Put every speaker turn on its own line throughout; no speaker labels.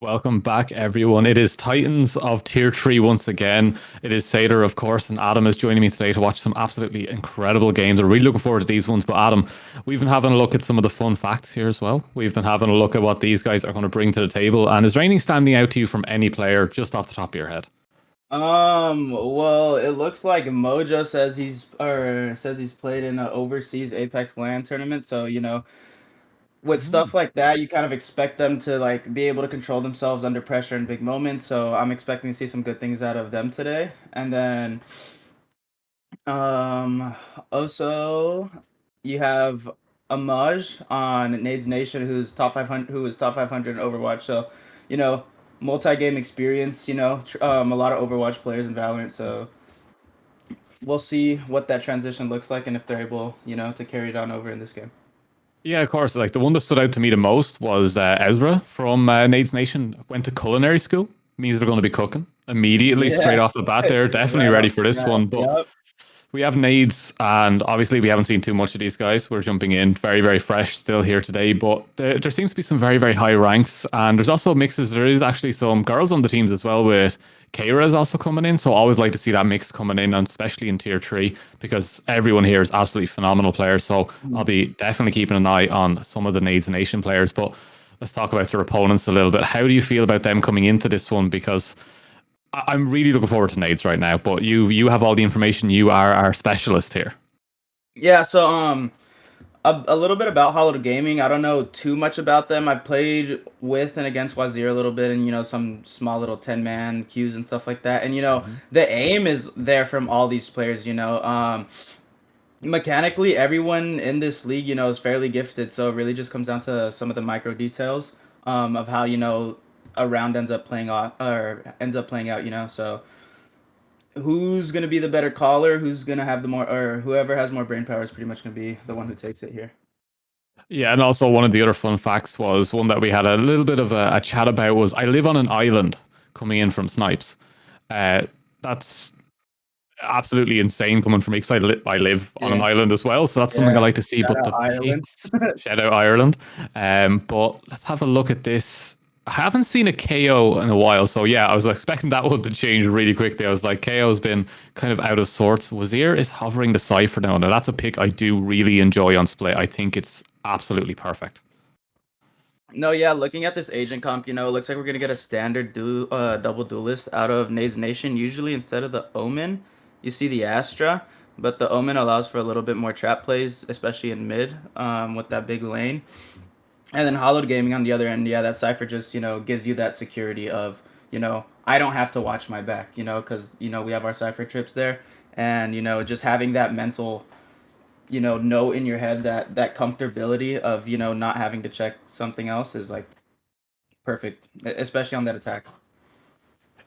Welcome back, everyone. It is Titans of Tier 3 once again. It is Sader, of course, and Adam is joining me today to watch some absolutely incredible games. We're really looking forward to these ones. But, Adam, we've been having a look at some of the fun facts here as well. We've been having a look at what these guys are going to bring to the table. And is there anything standing out to you from any player just off the top of your head?
Well, it looks like Mojo says he's played in an overseas Apex LAN tournament, so with stuff like that, you kind of expect them to like be able to control themselves under pressure in big moments. So I'm expecting to see some good things out of them today. And then um also you have Amaj on Nadez Nation who's top 500 who is top 500 in Overwatch. So, you know, multi-game experience, a lot of Overwatch players in Valorant, so we'll see what that transition looks like and if they're able, to carry it on over in this game.
Yeah, of course. Like the one that stood out to me the most was Ezra from Nade's Nation. Went to culinary school. Means they're going to be cooking immediately, straight
Yeah,
off the bat. They're definitely
right
ready
off
for
the
this
bat.
one. But
Yep.
we have nades, and obviously we haven't seen too much of these guys. We're jumping in very, very fresh still here today, but there seems to be some very, very high ranks, and there's also mixes. There is actually some girls on the teams as well, with Kara is also coming in. So I always like to see that mix coming in, and especially in tier three, because everyone here is absolutely phenomenal players. So I'll be definitely keeping an eye on some of the Nades Nation players. But let's talk about their opponents a little bit. How do you feel about them coming into this one? Because I'm really looking forward to Nades right now, but you have all the information. You are our specialist here.
Yeah, so a little bit about Hallowed Gaming. I don't know too much about them. I played with and against Wazir a little bit, and some small little 10-man queues and stuff like that. And
Mhm.
the aim is there from all these players. Mechanically, everyone in this league, is fairly gifted. So it really just comes down to some of the micro details of how a round ends up playing off or ends up playing out. So who's gonna be the better caller? Who's gonna have the more, or whoever has more brain power is pretty much gonna be the one who takes it here.
Yeah, and also one of the other fun facts was one that we had a little bit of a chat about was I live on an island coming in from Snipes. Uh, that's absolutely insane coming from me because I live on an
Yeah,
island as well, so that's something I
yeah.
like to see.
Shout
But
out
the
Ireland.
picks, shout out Ireland. But let's have a look at this. I haven't seen a KO in a while, so yeah, I was expecting that one to change really quickly. I was like, KO's been kind of out of sorts. Wazir is hovering the Cypher now. Now that's a pick I do really enjoy on Split. I think it's absolutely perfect.
No, yeah, looking at this agent comp, it looks like we're gonna get a standard double duelist out of Naze Nation. Usually instead of the Omen, you see the Astra, but the Omen allows for a little bit more trap plays, especially in mid, with that big lane. And then Hollowed Gaming on the other end, yeah, that Cypher just, gives you that security of, I don't have to watch my back, because, we have our Cypher trips there. And, just having that mental, know in your head that comfortability of, not having to check something else is like perfect, especially on that attack.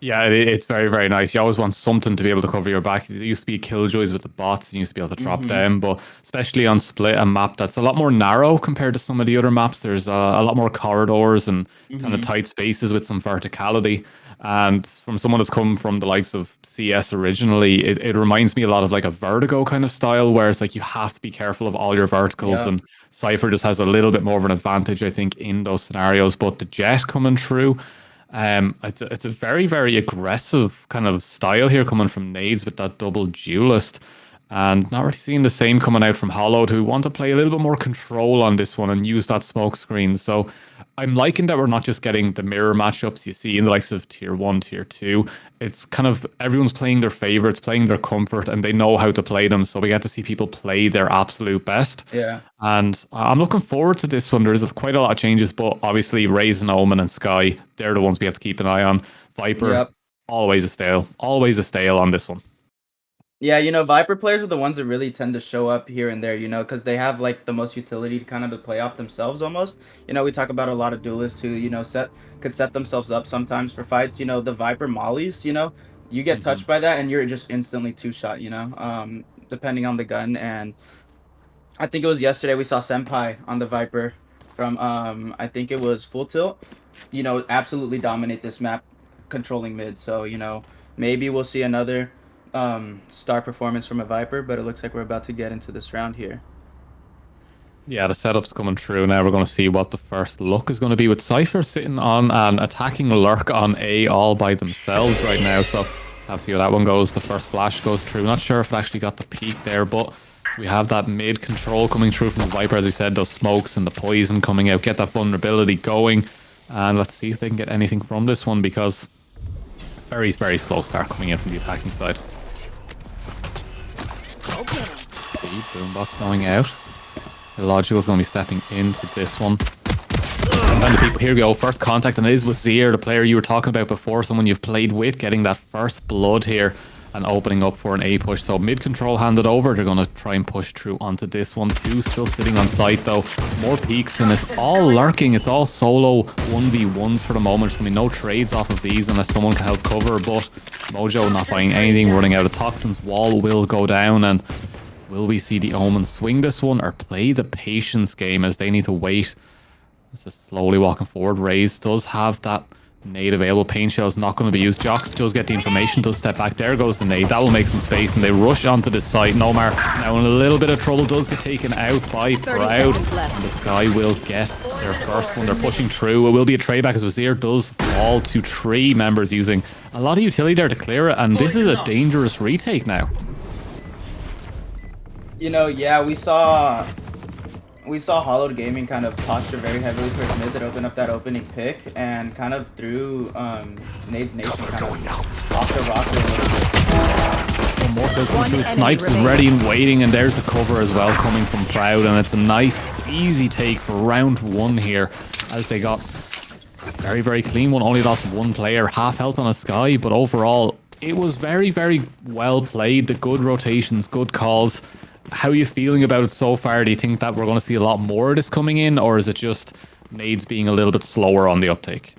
Yeah, it's very, very nice. You always want something to be able to cover your back. It used to be killjoys with the bots. You used to be able to drop
Mm-hmm.
them, but especially on Split, a map that's a lot more narrow compared to some of the other maps. There's a lot more corridors and kind of
Mm-hmm.
tight spaces with some verticality. And from someone that's come from the likes of CS originally, it reminds me a lot of like a Vertigo kind of style, where it's like you have to be careful of all your verticals.
Yeah.
And Cypher just has a little bit more of an advantage, I think, in those scenarios. But the Jet coming through. It's a very, very aggressive kind of style here coming from Nades with that double duelist. And not really seeing the same coming out from Hollowed, who want to play a little bit more control on this one and use that smoke screen. So I'm liking that we're not just getting the mirror matchups you see in the likes of tier one, tier two. It's kind of everyone's playing their favorites, playing their comfort, and they know how to play them. So we get to see people play their absolute best.
Yeah.
And I'm looking forward to this one. There's quite a lot of changes, but obviously Raze and Omen and Sky, they're the ones we have to keep an eye on. Viper,
Yep.
always a stale on this one.
Yeah, Viper players are the ones that really tend to show up here and there, because they have like the most utility to kind of to play off themselves almost. We talk about a lot of duelists who, could set themselves up sometimes for fights. The Viper mollies, you get touched
Mhm.
by that and you're just instantly two shot, depending on the gun. And I think it was yesterday we saw Senpai on the Viper from I think it was Full Tilt, absolutely dominate this map controlling mid. So, maybe we'll see another star performance from a Viper, but it looks like we're about to get into this round here.
Yeah, the setup's coming through now. We're going to see what the first look is going to be with Cypher sitting on an attacking lurk on A all by themselves right now. So have to see how that one goes. The first flash goes through. Not sure if it actually got the peak there, but we have that mid control coming through from the Viper, as we said, those smokes and the poison coming out. Get that vulnerability going. And let's see if they can get anything from this one, because it's very, very slow start coming in from the attacking side. See, Boombot's going out. Illogical is going to be stepping into this one. And then the people, here we go, first contact, and it is with Zier, the player you were talking about before, someone you've played with, getting that first blood here and opening up for an A push. So mid control handed over, they're going to try and push through onto this one too. Still sitting on site though, more peaks, and it's all lurking, it's all solo 1v1s for the moment. There's going to be no trades off of these unless someone can help cover, but Mojo not buying anything, running out of toxins, wall will go down, and will we see the Omen swing this one or play the patience game as they need to wait? It's just slowly walking forward. Raze does have that nade available. Pain Shell is not going to be used. Jox does get the information, does step back. There goes the nade. That will make some space, and they rush onto this site. Nomar now in a little bit of trouble, does get taken out by Proud. And the Sky will get their first one. They're pushing through. It will be a trade back as Wazir does fall to 3 members using a lot of utility there to clear it. And this is a dangerous retake now.
You know, yeah, we saw Hallowed Gaming kind of posture very heavily towards mid that opened up that opening pick and kind of threw Nadez Nation kind of off the rocker a little bit.
One more kills coming through. Snipes is ready and waiting, and there's the cover as well coming from Proud, and it's a nice, easy take for round 1 here as they got very, very clean one. Only lost 1 player, half health on a Sky, but overall it was very, very well played. The good rotations, good calls. How are you feeling about it so far? Do you think that we're going to see a lot more of this coming in, or is it just Nadez being a little bit slower on the uptake?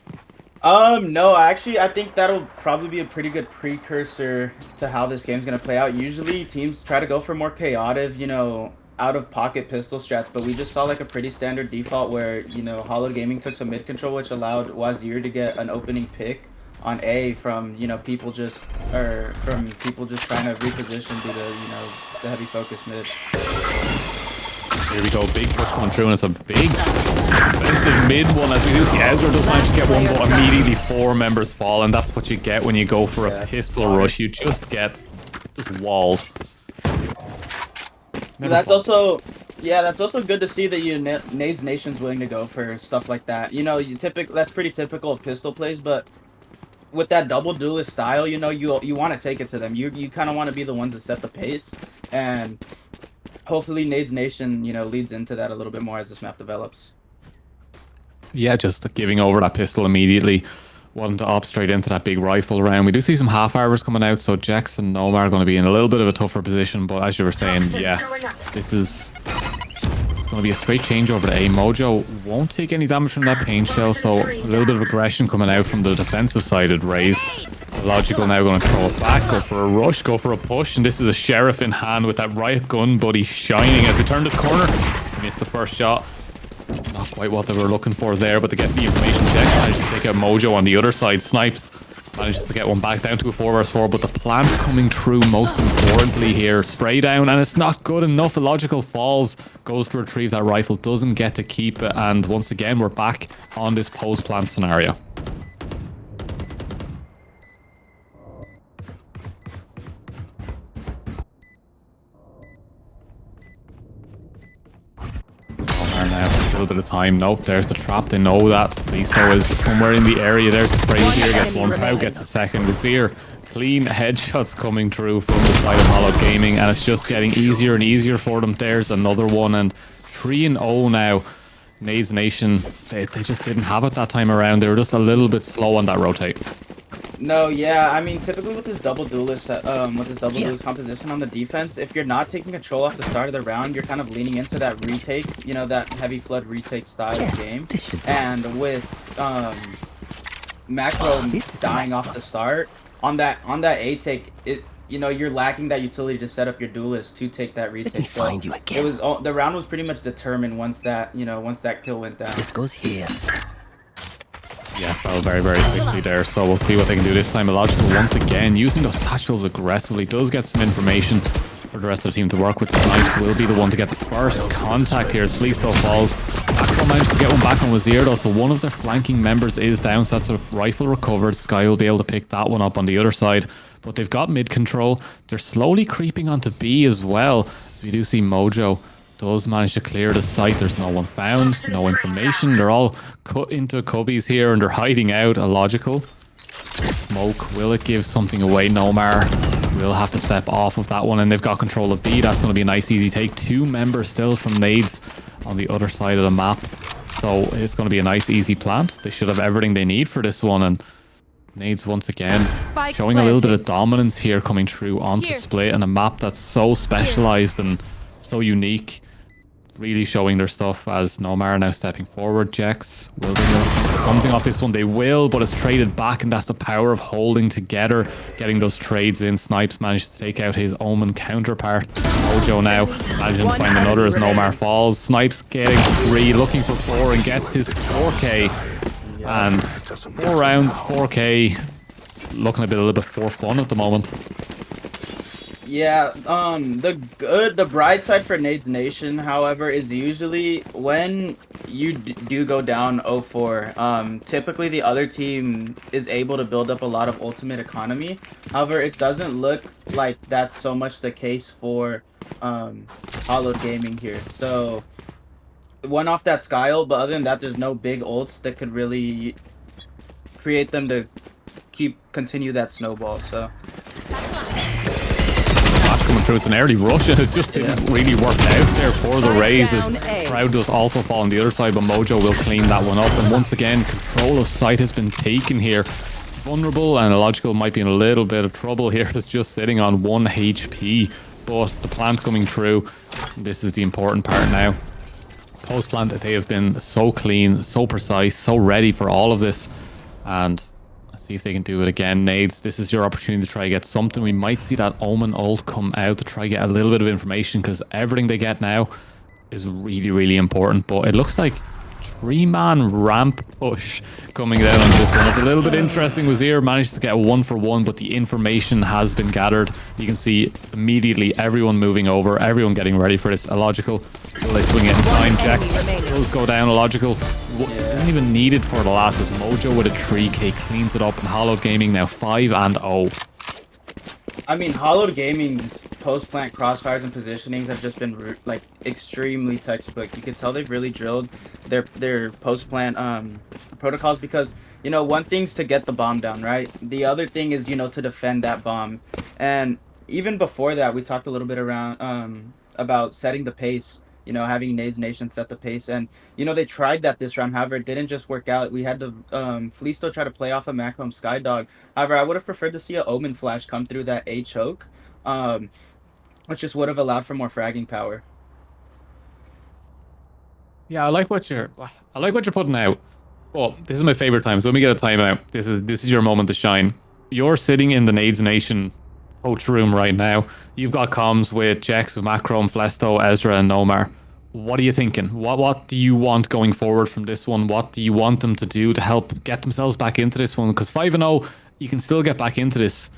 No, actually, I think that'll probably be a pretty good precursor to how this game's going to play out. Usually, teams try to go for more chaotic, you know, out-of-pocket pistol strats, but we just saw like a pretty standard default where, you know, Hallowed Gaming took some mid-control, which allowed Wazir to get an opening pick on A from, you know, people just trying to reposition due to, you know, the heavy focus mid.
Here we go, big push coming through, and it's a big defensive mid one, as we do see Ezra does manage to get one, but immediately 4 members fall, and that's what you get when you go for a pistol rush. You just get walled.
That's also good to see that Nadez Nation's willing to go for stuff like that. You know, that's pretty typical of pistol plays, but with that double duelist style, you know, you want to take it to them. You kind of want to be the ones that set the pace, and hopefully Nadez Nation, you know, leads into that a little bit more as this map develops.
Yeah, just giving over that pistol immediately, wanting to opt straight into that big rifle round. We do see some half hours coming out, so Jex and Noma are going to be in a little bit of a tougher position, but as you were saying, yeah, this is... It's going to be a straight change over to A. Mojo won't take any damage from that pain shell, so a little bit of aggression coming out from the defensive sided Raze. Logical now going to throw it back, go for a rush, go for a push, and this is a Sheriff in hand with that riot gun, but he's shining as they turn this corner. Missed the first shot. Not quite what they were looking for there, but they get the information check. Manages to take out Mojo on the other side. Snipes manages to get one back down to a 4vs4, but the plant coming through most importantly here. Spray down, and it's not good enough. Illogical falls, goes to retrieve that rifle, doesn't get to keep it, and once again we're back on this post-plant scenario. Now, a little bit of time. Nope, there's the trap. They know that Listo is somewhere in the area. There's the spray. Wazir gets one. Proud gets a second. Wazir, clean headshots coming through from the side of Hallowed Gaming, and it's just getting easier and easier for them. There's another one, and 3-0 now. Nadez Nation, they just didn't have it that time around. They were just a little bit slow on that rotate.
No, yeah, I mean, typically with this double duelist, duelist composition on the defense, if you're not taking control off the start of the round, you're kind of leaning into that retake, you know, that heavy flood retake style of game. And with Macro dying off the start, on that A take, you know, you're lacking that utility to set up your duelist to take that retake.
Let me find you again.
It was the round was pretty much determined once that kill went down.
This goes here.
Yeah, fell very, very quickly there, so we'll see what they can do this time. Illogical once again, using those satchels aggressively, does get some information for the rest of the team to work with. Snipes will be the one to get the first contact here as Fleesto falls. Macro managed to get one back on Wazir though, so one of their flanking members is down, so that's a rifle recovered. Sky will be able to pick that one up on the other side, but they've got mid control. They're slowly creeping onto B as well, as we do see Mojo does manage to clear the site. There's no one found, no information. They're all cut into cubbies here and they're hiding out. Illogical. Smoke, will it give something away? Nomar will have to step off of that one, and they've got control of B. That's going to be a nice easy take. 2 members still from Nadez on the other side of the map, so it's going to be a nice easy plant. They should have everything they need for this one, and Nadez once again showing a little bit of dominance here, coming through onto Split, and a map that's so specialized and so unique. Really showing their stuff as Nomar now stepping forward. Jex, will they get something off this one? They will, but it's traded back, and that's the power of holding together, getting those trades in. Snipes managed to take out his Omen counterpart. Mojo now managing to find another as Nomar falls. Snipes getting 3, looking for 4, and gets his 4k. And 4 rounds, 4k. Looking a little bit for fun at the moment.
Yeah, the bright side for Nadez Nation, however, is usually when you do go down 0-4, typically the other team is able to build up a lot of ultimate economy. However, it doesn't look like that's so much the case for Hallowed Gaming here. So, one off that Skyle, but other than that, there's no big ults that could really create them to continue that snowball, so...
Coming through, it's an early rush and it just didn't really work out there for the Rays, as Proud does also fall on the other side, but Mojo will clean that one up, and once again control of site has been taken here. Vulnerable and Illogical might be in a little bit of trouble here. It's just sitting on 1 HP, but the plant coming through, this is the important part now. Post plant, they have been so clean, so precise, so ready for all of this, and see if they can do it again. Nadez, this is your opportunity to try to get something. We might see that Omen ult come out to try to get a little bit of information, because everything they get now is really, really important. But it looks like 3-man ramp push coming down on this one. It's a little bit interesting. Wazir managed to get a 1-for-1, but the information has been gathered. You can see immediately everyone moving over, everyone getting ready for this. Illogical, will they swing it in time? Jax does go down. Illogical isn't even needed for the last, as Mojo with a 3k cleans it up, and Hallowed Gaming now 5-0.
I mean, Hallowed Gaming's post-plant crossfires and positionings have just been like extremely textbook. You can tell they've really drilled their post-plant protocols, because you know, one thing's to get the bomb down, right? The other thing is, you know, to defend that bomb. And even before that, we talked a little bit around about setting the pace. You know, having Nadez Nation set the pace, and you know, they tried that this round. However, it didn't just work out. We had to Fleesto try to play off a Macrom Skydog. However, I would have preferred to see an Omen flash come through that A choke, which just would have allowed for more fragging power.
Yeah, I like what you're putting out. Oh, this is my favorite time. So when we get a timeout, this is your moment to shine. You're sitting in the Nadez Nation coach room right now. You've got comms with Jex, with Macrom, Flesto, Ezra, and Nomar. What are you thinking? What do you want going forward from this one? What do you want them to do to help get themselves back into this one? Because 5-0, you can still get back into this.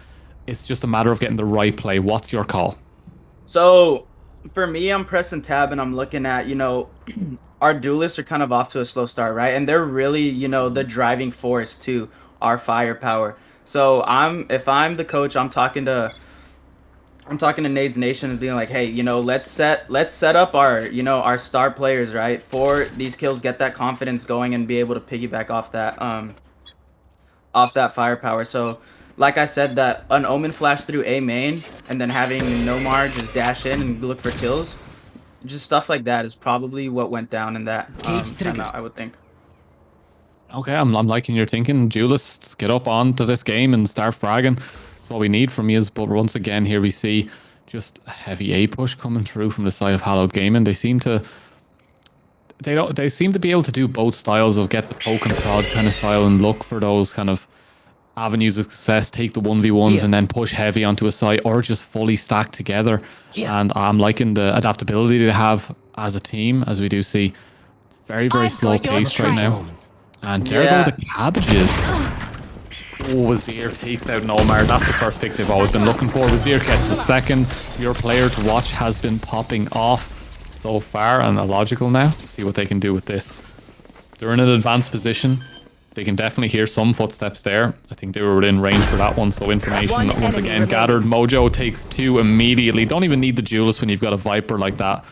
It's just a matter of getting the right play. What's your call?
So, for me, I'm pressing tab and I'm looking at, you know, our duelists are kind of off to a slow start, right? And they're really, you know, the driving force to our firepower. So if I'm the coach, I'm talking to Nadez Nation and being like, hey, you know, let's set up our, you know, our star players, right, for these kills, get that confidence going and be able to piggyback off that firepower. So like I said, that an Omen flash through A main and then having Nomar just dash in and look for kills, just stuff like that is probably what went down in that timeout, I would think.
Okay, I'm liking your thinking. Duelists, get up onto this game and start fragging. That's what we need from you. But once again, here we see just a heavy A push coming through from the side of Hallowed Gaming. They seem to be able to do both styles of get the poke and prod kind of style and look for those kind of avenues of success, take the 1v1s and then push heavy onto a site, or just fully stack together. And I'm liking the adaptability they have as a team, as we do see. It's very, very slow paced right now. And there go the cabbages. Oh, Wazir takes out Nomar. That's the first pick they've always been looking for. Wazir gets the second. Your player to watch has been popping off so far, and illogical now. See what they can do with this. They're in an advanced position. They can definitely hear some footsteps there. I think they were within range for that one, so information once again gathered. Mojo takes 2 immediately. Don't even need the duelist when you've got a Viper like that.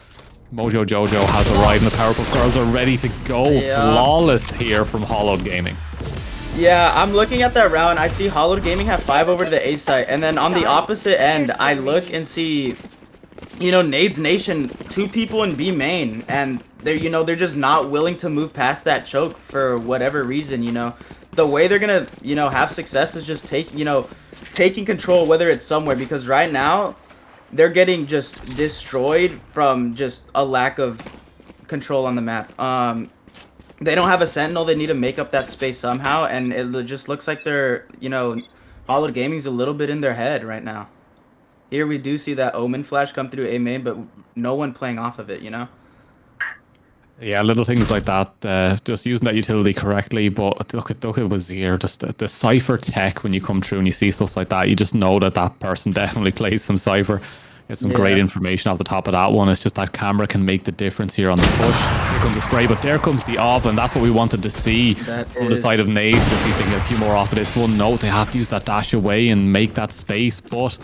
Mojo Jojo has a ride, and the Powerpuff Girls are ready to go. Yeah. Flawless here from Hallowed Gaming.
Yeah, I'm looking at that round. I see Hallowed Gaming have 5 over to the A site, and then on the opposite end, I look and see, you know, Nadez Nation, 2 people in B main, and they're, you know, they're just not willing to move past that choke for whatever reason. You know, the way they're gonna, you know, have success is just taking control, whether it's somewhere, because right now they're getting just destroyed from just a lack of control on the map. They don't have a sentinel. They need to make up that space somehow, and it just looks like they're, you know, Hallowed Gaming's a little bit in their head right now. Here we do see that Omen flash come through A main, but no one playing off of it, you know?
Yeah, little things like that, just using that utility correctly. But look at Wazir, just the Cypher tech. When you come through and you see stuff like that, you just know that that person definitely plays some Cypher. Get some great information off the top of that one. It's just that camera can make the difference here on the push. Here comes a spray, but there comes the off, and that's what we wanted to see from the side of Nadez. To see if they can get a few more off of this one. No, they have to use that dash away and make that space, but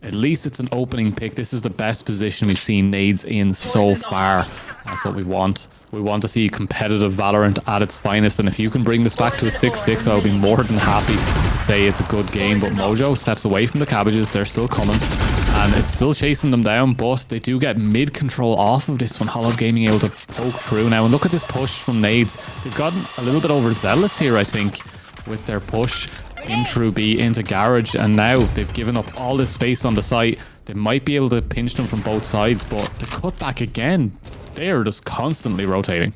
at least it's an opening pick. This is the best position we've seen Nadez in so far. That's what we want. We want to see competitive Valorant at its finest, and if you can bring this back to a 6-6, I'll be more than happy to say it's a good game. But Mojo steps away from the cabbages. They're still coming, and it's still chasing them down, but they do get mid control off of this one. Hallowed Gaming able to poke through now, and look at this push from Nadez. They've gotten a little bit overzealous here, I think, with their push in through B into Garage, and now they've given up all this space on the site. They might be able to pinch them from both sides, but the cutback again, they are just constantly rotating.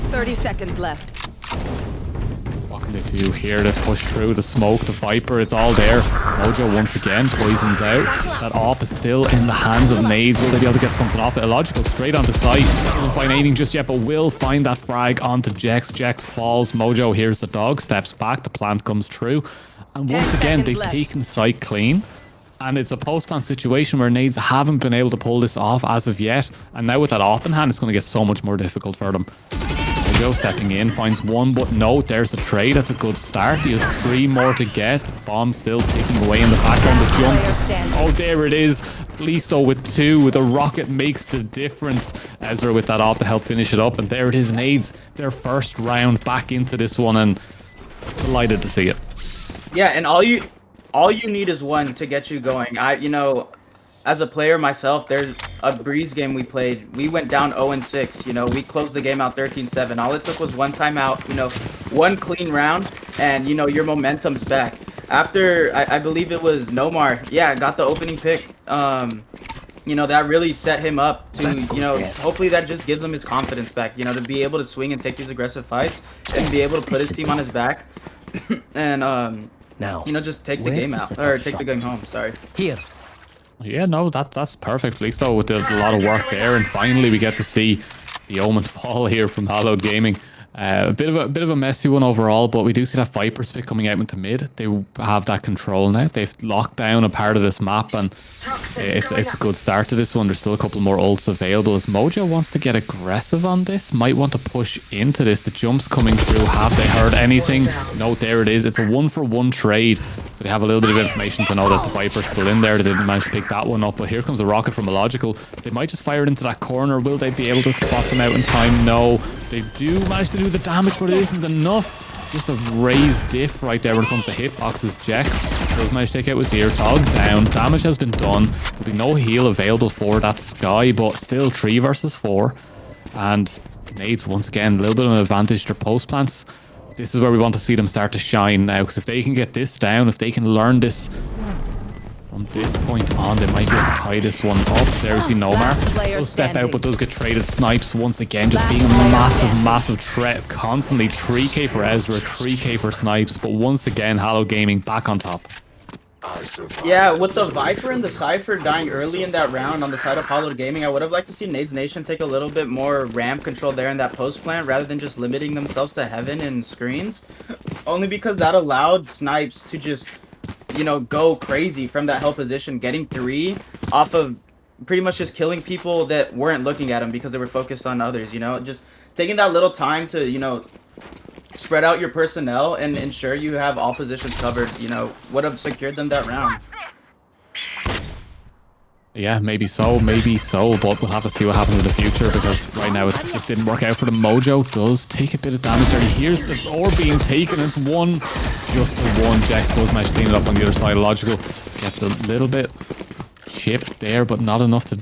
30 seconds left.
What can they do here to push through the smoke, the Viper? It's all there. Mojo once again poisons out. That AWP is still in the hands of Nadez. Will they be able to get something off it? Illogical straight onto site. Doesn't find anything just yet, but will find that frag onto Jex. Jex falls. Mojo hears the dog, steps back. The plant comes through. And once again, they've taken site clean. And it's a post-plant situation where Nadez haven't been able to pull this off as of yet. And now with that AWP in hand, it's going to get so much more difficult for them. Mojo stepping in, finds one, but no, there's the trade. That's a good start. He has 3 more to get. The bomb still ticking away in the background. The jump. Oh, there it is. Fleesto with 2. The rocket makes the difference. Ezra with that AWP to help finish it up. And there it is, Nadez. Their first round back into this one, and delighted to see it.
Yeah, and all you need is one to get you going. You know, as a player myself, there's a Breeze game we played. We went down 0-6. You know, we closed the game out 13-7. All it took was one timeout, you know, one clean round, and, you know, your momentum's back. After, I believe it was Nomar, yeah, got the opening pick. You know, that really set him up to, you know, hopefully that just gives him his confidence back, you know, to be able to swing and take these aggressive fights and be able to put his team on his back. And,
now,
you know, just take the game out, or take the game home, sorry.
Here.
Yeah, no, that's perfect. Fleesto with a lot of work there, and finally we get to see the Omen fall here from Hallowed Gaming. A bit of a messy one overall, but we do see that Viper spit coming out into mid. They have that control now. They've locked down a part of this map, and it's a good start to this one. There's still a couple more ults available as Mojo wants to get aggressive on this. Might want to push into this. The jump's coming through. Have they heard anything? No, there it is. It's a 1-for-1 trade. So they have a little bit of information to know that the Viper's still in there. They didn't manage to pick that one up, but here comes a rocket from Illogical. They might just fire it into that corner. Will they be able to spot them out in time? No. They do manage to do the damage, but it isn't enough. Just a raised diff right there when it comes to hitboxes. Jex does manage to take out Wazir. Dog down. Damage has been done. There'll be no heal available for that Sky, but still 3 versus 4. And Nadez, once again, a little bit of an advantage. Their post plants. This is where we want to see them start to shine now, because if they can get this down, if they can learn this from this point on, they might be able to tie this one up. There we see Nomar. Does step out, but does get traded. Snipes once again, just being a massive threat. Constantly 3k for Ezra, 3k for Snipes, but once again, Hallowed Gaming back on top.
Yeah, with the Viper and the Cypher dying early in that round on the side of Hallowed Gaming, I would have liked to see Nadez Nation take a little bit more ramp control there in that post plant rather than just limiting themselves to heaven and screens. Only because that allowed Snipes to just, you know, go crazy from that hell position, getting 3 off of pretty much just killing people that weren't looking at him because they were focused on others, you know? Just taking that little time to, you know, spread out your personnel and ensure you have all positions covered, you know, would have secured them that round.
Yeah, maybe so, but we'll have to see what happens in the future because right now it just didn't work out for the Mojo. Does take a bit of damage there. Here's the orb being taken. It's one, just the one. Jex does manage to clean it up on the other side. Logical gets a little bit chipped there, but not enough to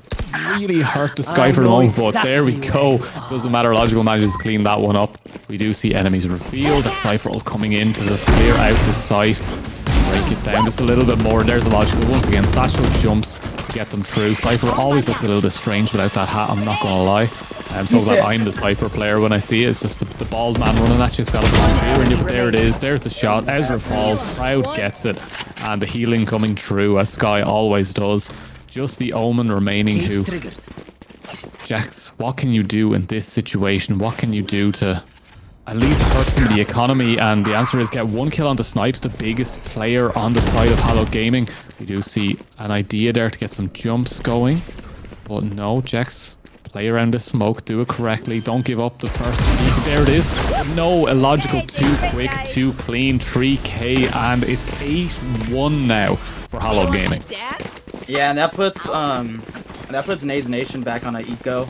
really hurt the Sky for the moment. But there we go. Doesn't matter. Logical manages to clean that one up. We do see enemies revealed. That Cypher all coming in to just clear out the site. Break it down just a little bit more. There's the Logical once again. Satchel jumps to get them through. Cypher always looks a little bit strange without that hat, I'm not gonna lie. I'm so glad I'm the Cypher player when I see it. It's just the bald man running at you. It's got a bit of fear in you, but there it is. There's the shot. Ezra falls. Proud gets it. And the healing coming through as Sky always does. Just the Omen remaining who... Jax, what can you do in this situation? What can you do to at least hurt some of the economy? And the answer is get 1 kill on the Snipes, the biggest player on the side of Hallowed Gaming. We do see an idea there to get some jumps going. But no, Jax, play around the smoke, do it correctly. Don't give up the first peek. There it is. No, illogical, too quick, too clean. 3k, and it's 8-1 now for Hallowed Gaming.
Yeah, and that puts Nadez Nation back on an eco.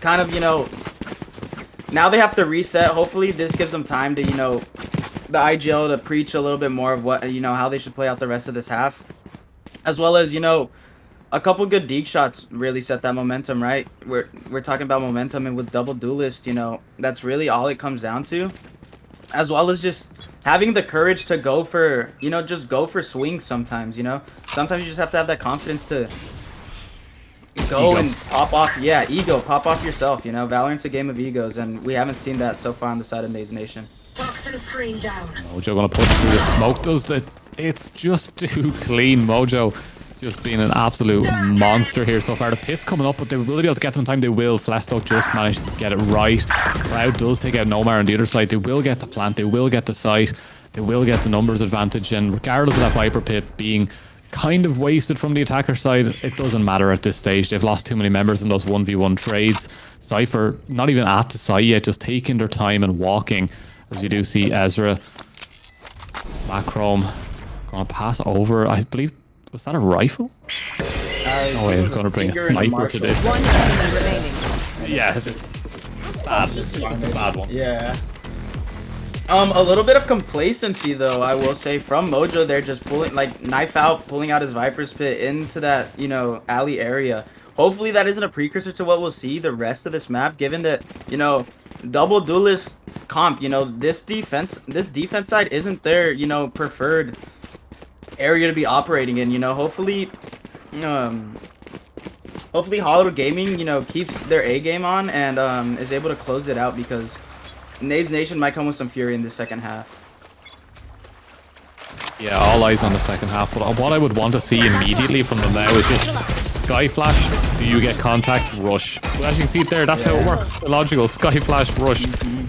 Kind of, you know, now they have to reset. Hopefully this gives them time to, you know, the IGL to preach a little bit more of what, you know, how they should play out the rest of this half. As well as, you know, a couple good deke shots really set that momentum, right? We're talking about momentum, and with double duelist, you know, that's really all it comes down to. As well as just having the courage to go for, you know, just go for swings sometimes, you know? Sometimes you just have to have that confidence to go and pop off. Yeah, ego, pop off yourself, you know? Valorant's a game of egos, and we haven't seen that so far on the side of Nadez Nation.
Toxin screen down.
Mojo gonna push through the smoke. Does that? It's just too clean. Mojo just being an absolute monster here so far. The pit's coming up, but they will be able to get them in time. They will. Flesto just managed to get it right. Proud does take out Nomar on the other side. They will get the plant. They will get the site. They will get the numbers advantage. And regardless of that Viper pit being kind of wasted from the attacker side, it doesn't matter at this stage. They've lost too many members in those 1v1 trades. Cypher not even at the site yet, just taking their time and walking. As you do see Ezra. Macrome gonna pass over, I believe. Was that a rifle? Oh wait, we're going to bring a sniper to this.
One enemy remaining.
Yeah, this is bad. This is a bad one.
Yeah. A little bit of complacency though, I will say, from Mojo. They're just pulling, like, knife out, pulling out his Viper's pit into that, you know, alley area. Hopefully that isn't a precursor to what we'll see the rest of this map, given that, you know, double duelist comp, you know, this defense side isn't their, you know, preferred area to be operating in, you know. Hopefully Hallowed Gaming, you know, keeps their A game on and is able to close it out, because Nadez Nation might come with some fury in the second half.
Yeah, all eyes on the second half. But what I would want to see immediately from them now is just Sky Flash. Do you get contact? Rush. Well, as you can see it there, that's how it works. Illogical. Sky Flash, rush.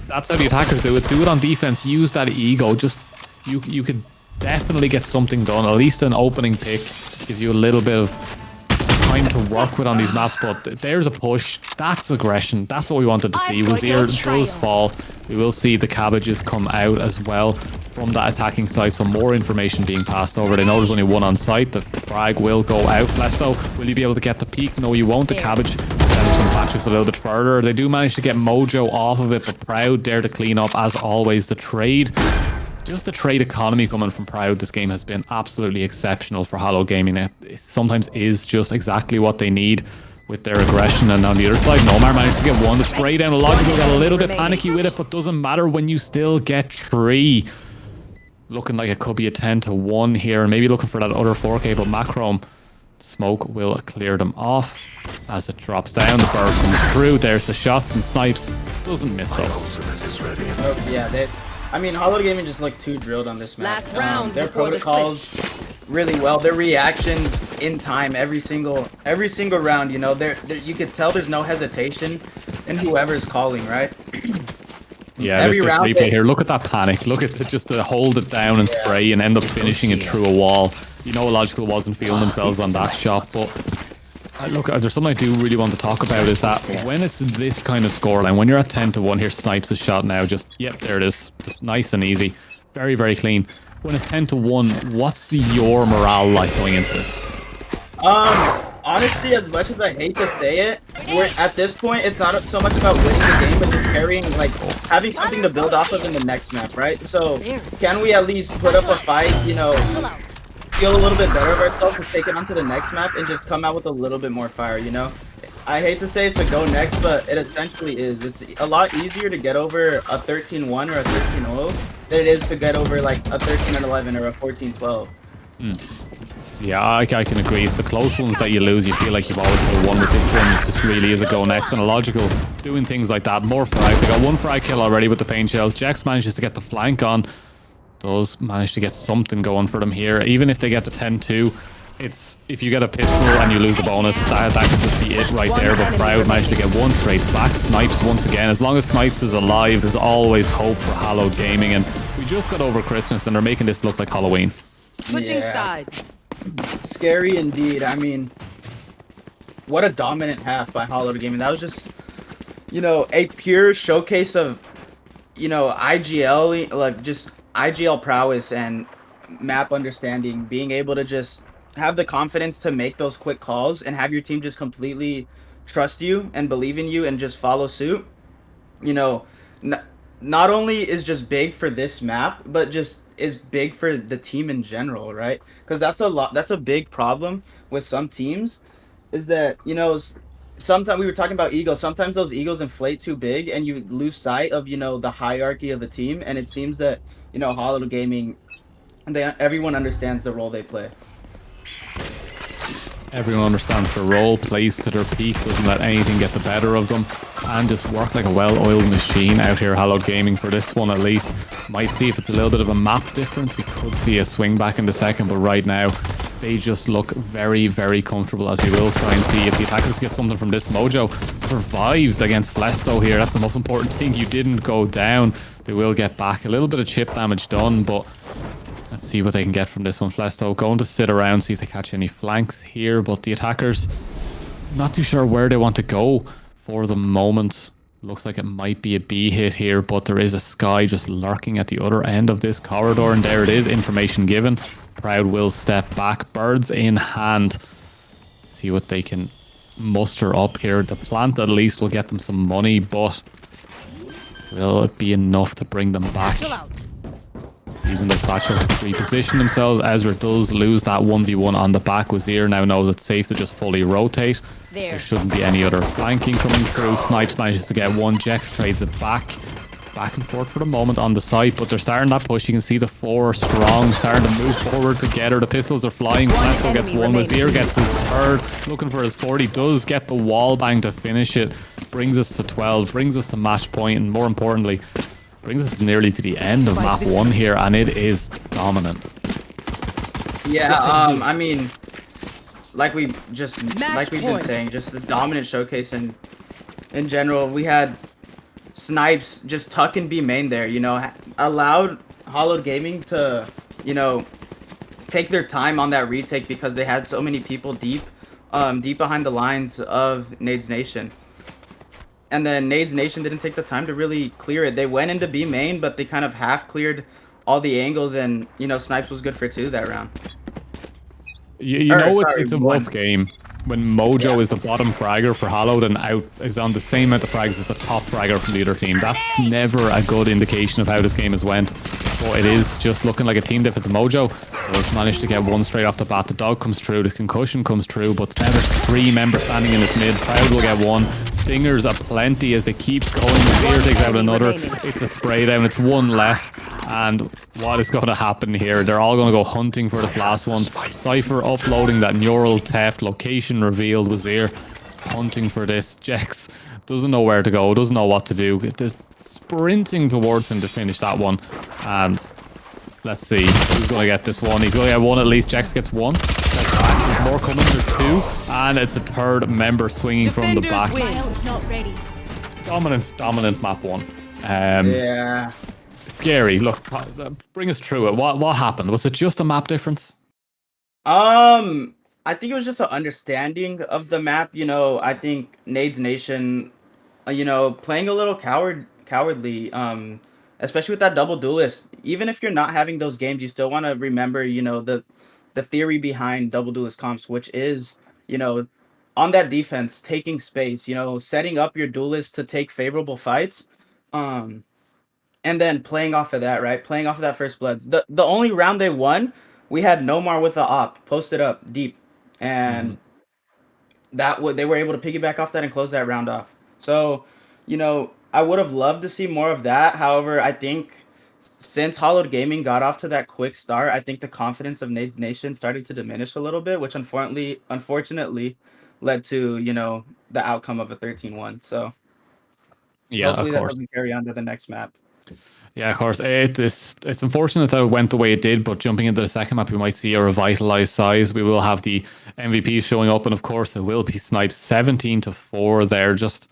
That's how the attackers do it. Do it on defense. Use that ego. Just you could definitely get something done. At least an opening pick gives you a little bit of time to work with on these maps. But there's a push. That's aggression. That's what we wanted to see. Wazir does fall. We will see the cabbages come out as well from that attacking side. So more information being passed over. They know there's only one on site. The frag will go out. Flesto, will you be able to get the peak? No, you won't. The cabbage then it's going to patch us a little bit further. They do manage to get Mojo off of it, but Proud there to clean up as always. The trade. Just the trade economy coming from Proud this game has been absolutely exceptional for Hallowed Gaming. It sometimes is just exactly what they need with their aggression. And on the other side, Nomar managed to get one. The spray down, Logical got a little bit panicky with it, but doesn't matter when you still get 3. Looking like it could be a 10-1 here, and maybe looking for that other 4K, but Macrome smoke will clear them off as it drops down. The bird comes through. There's the shots, and Snipes doesn't miss those.
Oh, yeah, I mean, Hallowed Gaming just looked too drilled on this map.
Last round
Their
before the
protocols really well. Their reactions in time, every single round. You know, you could tell there's no hesitation in whoever's calling, right?
Yeah,
every
this
round
replay here. Look at that panic. Look at it, just to hold it down and spray and end up finishing it through a wall. You know, Logical wasn't feeling themselves on that shot, but look, there's something I do really want to talk about is that when it's this kind of scoreline, when you're at 10-1, here Snipes' shot now, just, yep, there it is. Just nice and easy. Very, very clean. When it's 10-1, what's your morale like going into this?
Honestly, as much as I hate to say it, at this point, it's not so much about winning the game, but just carrying, like, having something to build off of in the next map, right? So, can we at least put up a fight, you know, feel a little bit better of ourselves and take it onto the next map and just come out with a little bit more fire, you know? I hate to say it's a go next, but it essentially is. It's a lot easier to get over a 13-1 or a 13-0 than it is to get over, like, a 13-11 or a 14-12.
Yeah, I can agree. It's the close ones that you lose. You feel like you've always got one, but this one just really is a go next. And a Logical doing things like that. More frag. They got one frag kill already with the pain shells. Jax manages to get the flank on. Does manage to get something going for them here. Even if they get the 10-2, it's if you get a pistol and you lose the bonus, that could just be it right there. But Proud managed to get one trades back. Snipes once again. As long as Snipes is alive, there's always hope for Hallowed Gaming. And we just got over Christmas and they're making this look like Halloween.
Switching sides.
Scary indeed. I mean, what a dominant half by Hallowed Gaming. That was just, you know, a pure showcase of, you know, IGL, like just IGL prowess and map understanding. Being able to just have the confidence to make those quick calls and have your team just completely trust you and believe in you and just follow suit. You know, not only is just big for this map, but just is big for the team in general, right? Because that's a big problem with some teams, is that, you know, sometimes we were talking about egos. Sometimes those egos inflate too big, and you lose sight of, you know, the hierarchy of a team. And it seems that, you know, Hallowed Gaming, everyone understands the role they play.
Everyone understands their role, plays to their peak, doesn't let anything get the better of them, and just work like a well-oiled machine out here, Hallowed Gaming, for this one at least. Might see if it's a little bit of a map difference. We could see a swing back in the second, but right now, they just look very, very comfortable, as we will try and see if the attackers get something from this. Mojo survives against Flesto here. That's the most important thing. You didn't go down. They will get back. A little bit of chip damage done, but let's see what they can get from this one. Flesto going to sit around, see if they catch any flanks here, but the attackers, not too sure where they want to go for the moment. Looks like it might be a B hit here, but there is a Sky just lurking at the other end of this corridor, and there it is, information given. Proud will step back, birds in hand. See what they can muster up here. The plant at least will get them some money, but will it be enough to bring them back? Using those satchels to reposition themselves. Ezra does lose that 1v1 on the back. Wazir now knows it's safe to just fully rotate. There shouldn't be any other flanking coming through. Snipes manages to get one. Jex trades it back and forth for the moment on the site, but they're starting that push. You can see the 4 strong starting to move forward together. The pistols are flying. Flesto gets one. Wazir gets his third. Looking for his 40. Does get the wall bang to finish it. Brings us to 12. Brings us to match point, and more importantly, brings us nearly to the end of map 1 here, and it is dominant.
Yeah, I mean, like we've been saying, just the dominant showcase in general. We had Snipes just tuck and be main there, you know, allowed Hallowed Gaming to, you know, take their time on that retake because they had so many people deep behind the lines of Nadez Nation. And then Nadez Nation didn't take the time to really clear it. They went into B main, but they kind of half cleared all the angles, and, you know, Snipes was good for 2 that round.
It's a rough game when Mojo is the bottom fragger for Hallowed and out is on the same amount of frags as the top fragger from the other team. That's never a good indication of how this game has went. But it is just looking like a team diff. It's Mojo does manage to get one straight off the bat. The dog comes through, the concussion comes through, but now there's 3 members standing in this mid. Proud will get one. Stingers aplenty as they keep going. Zero takes out another. It's a spray down. It's 1 left. And what is going to happen here? They're all going to go hunting for this last one. Cypher uploading that neural theft. Location revealed. Wazir hunting for this. Jex doesn't know where to go, doesn't know what to do. Just sprinting towards him to finish that one. And let's see who's going to get this one. He's going to get one at least. Jex gets one. There's more coming. There's two. And it's a third member swinging from the back.
Defenders not ready.
Dominant map one.
Yeah.
Scary. Look, bring us through it. What happened? Was it just a map difference?
I think it was just an understanding of the map. You know, I think Nadez Nation, you know, playing a little cowardly, especially with that double duelist. Even if you're not having those games, you still want to remember, you know, the theory behind double duelist comps, which is, you know, on that defense, taking space, you know, setting up your duelist to take favorable fights, and then playing off of that, right? Playing off of that first blood. The only round they won, we had Nomar with the op posted up deep, and they were able to piggyback off that and close that round off. So, you know, I would have loved to see more of that. However, I think since Hallowed Gaming got off to that quick start, I think the confidence of Nadez Nation started to diminish a little bit, which unfortunately led to, you know, the outcome of a 13-1. So
Yeah,
hopefully
of
that
course.
doesn't carry on to the next map.
Yeah, of course. It's unfortunate that it went the way it did, but jumping into the second map, we might see a revitalized size. We will have the MVP showing up, and of course, it will be sniped 17-4 there. Just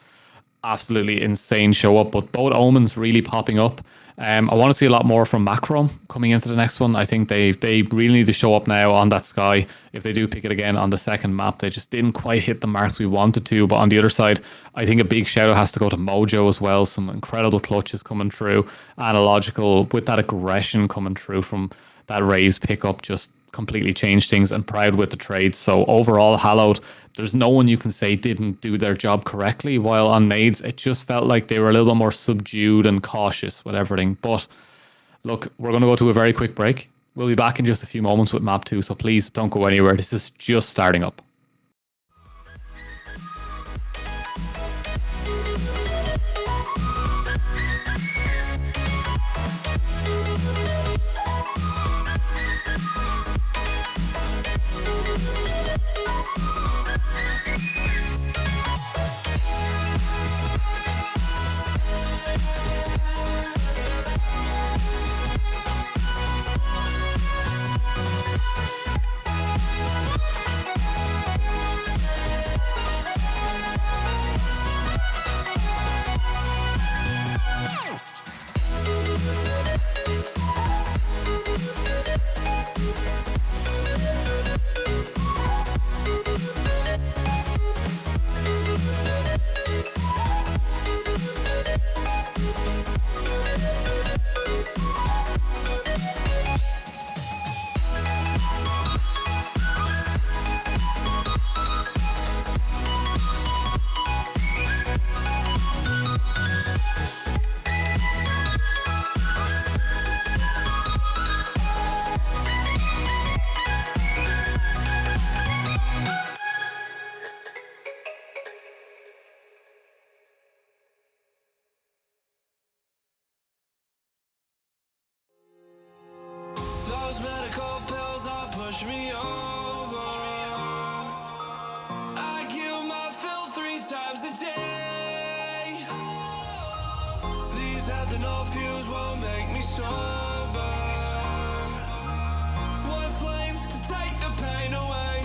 absolutely insane show up, but both omens really popping up. I want to see a lot more from Macron coming into the next one. I think they really need to show up now on that sky. If they do pick it again on the second map, they just didn't quite hit the marks we wanted to. But on the other side, I think a big shout out has to go to Mojo as well. Some incredible clutches coming through, analogical with that aggression coming through from that Raze pickup, just completely changed things, and Proud with the trades. So overall, Hallowed, there's no one you can say didn't do their job correctly, while on Nadez, it just felt like they were a little bit more subdued and cautious with everything. But look, we're going to go to a very quick break. We'll be back in just a few moments with map 2, so please don't go anywhere. This is just starting up.
Those medical pills are push me over. I kill my fill 3 times a day. These ethanol fumes won't make me sober. One flame to take the pain away.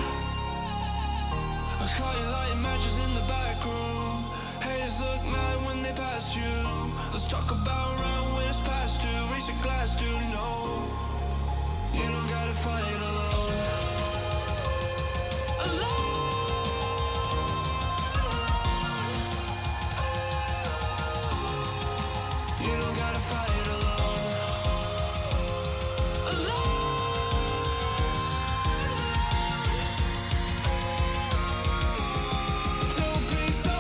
I caught you lighting matches in the back room. Haters look mad when they pass you. Let's talk about round when it's past 2. Reach a glass to know. You don't gotta fight alone. You don't gotta fight alone. Don't be so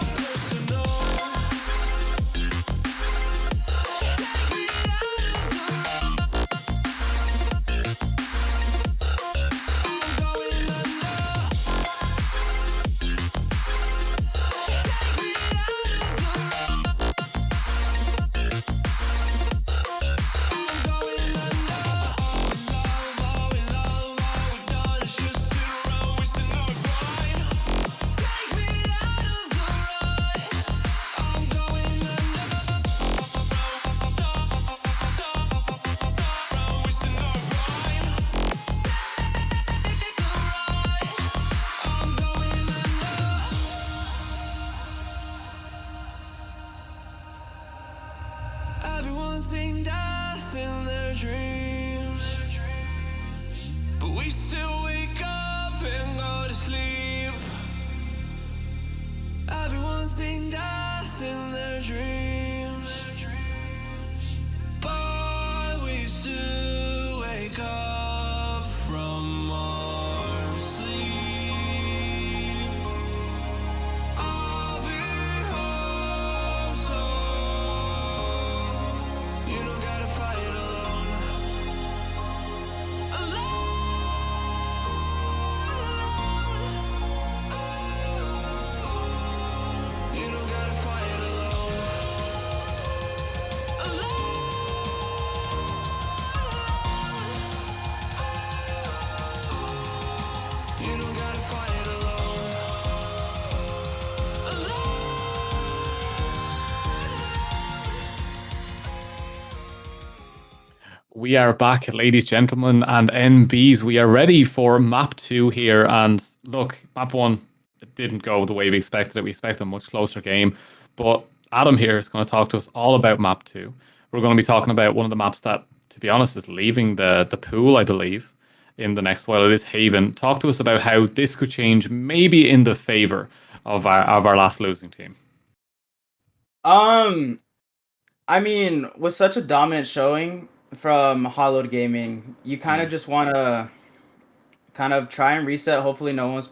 Everyone's seen death in their dreams, but we still wake up and go to sleep. Everyone's seen death in their dreams, but we still wake up from our sleep. I'll be home soon. You don't gotta fight alone. You don't gotta fight alone. You don't gotta fight alone.
We are back, ladies, gentlemen, and NBs. We are ready for map 2 here. And look, map 1, it didn't go the way we expected it. We expected a much closer game. But Adam here is going to talk to us all about map 2. We're going to be talking about one of the maps that, to be honest, is leaving the pool, I believe, in the next while. It is Haven. Talk to us about how this could change, maybe in the favor of our last losing team.
I mean, with such a dominant showing from Hallowed Gaming, you kind of just want to kind of try and reset. Hopefully, no one's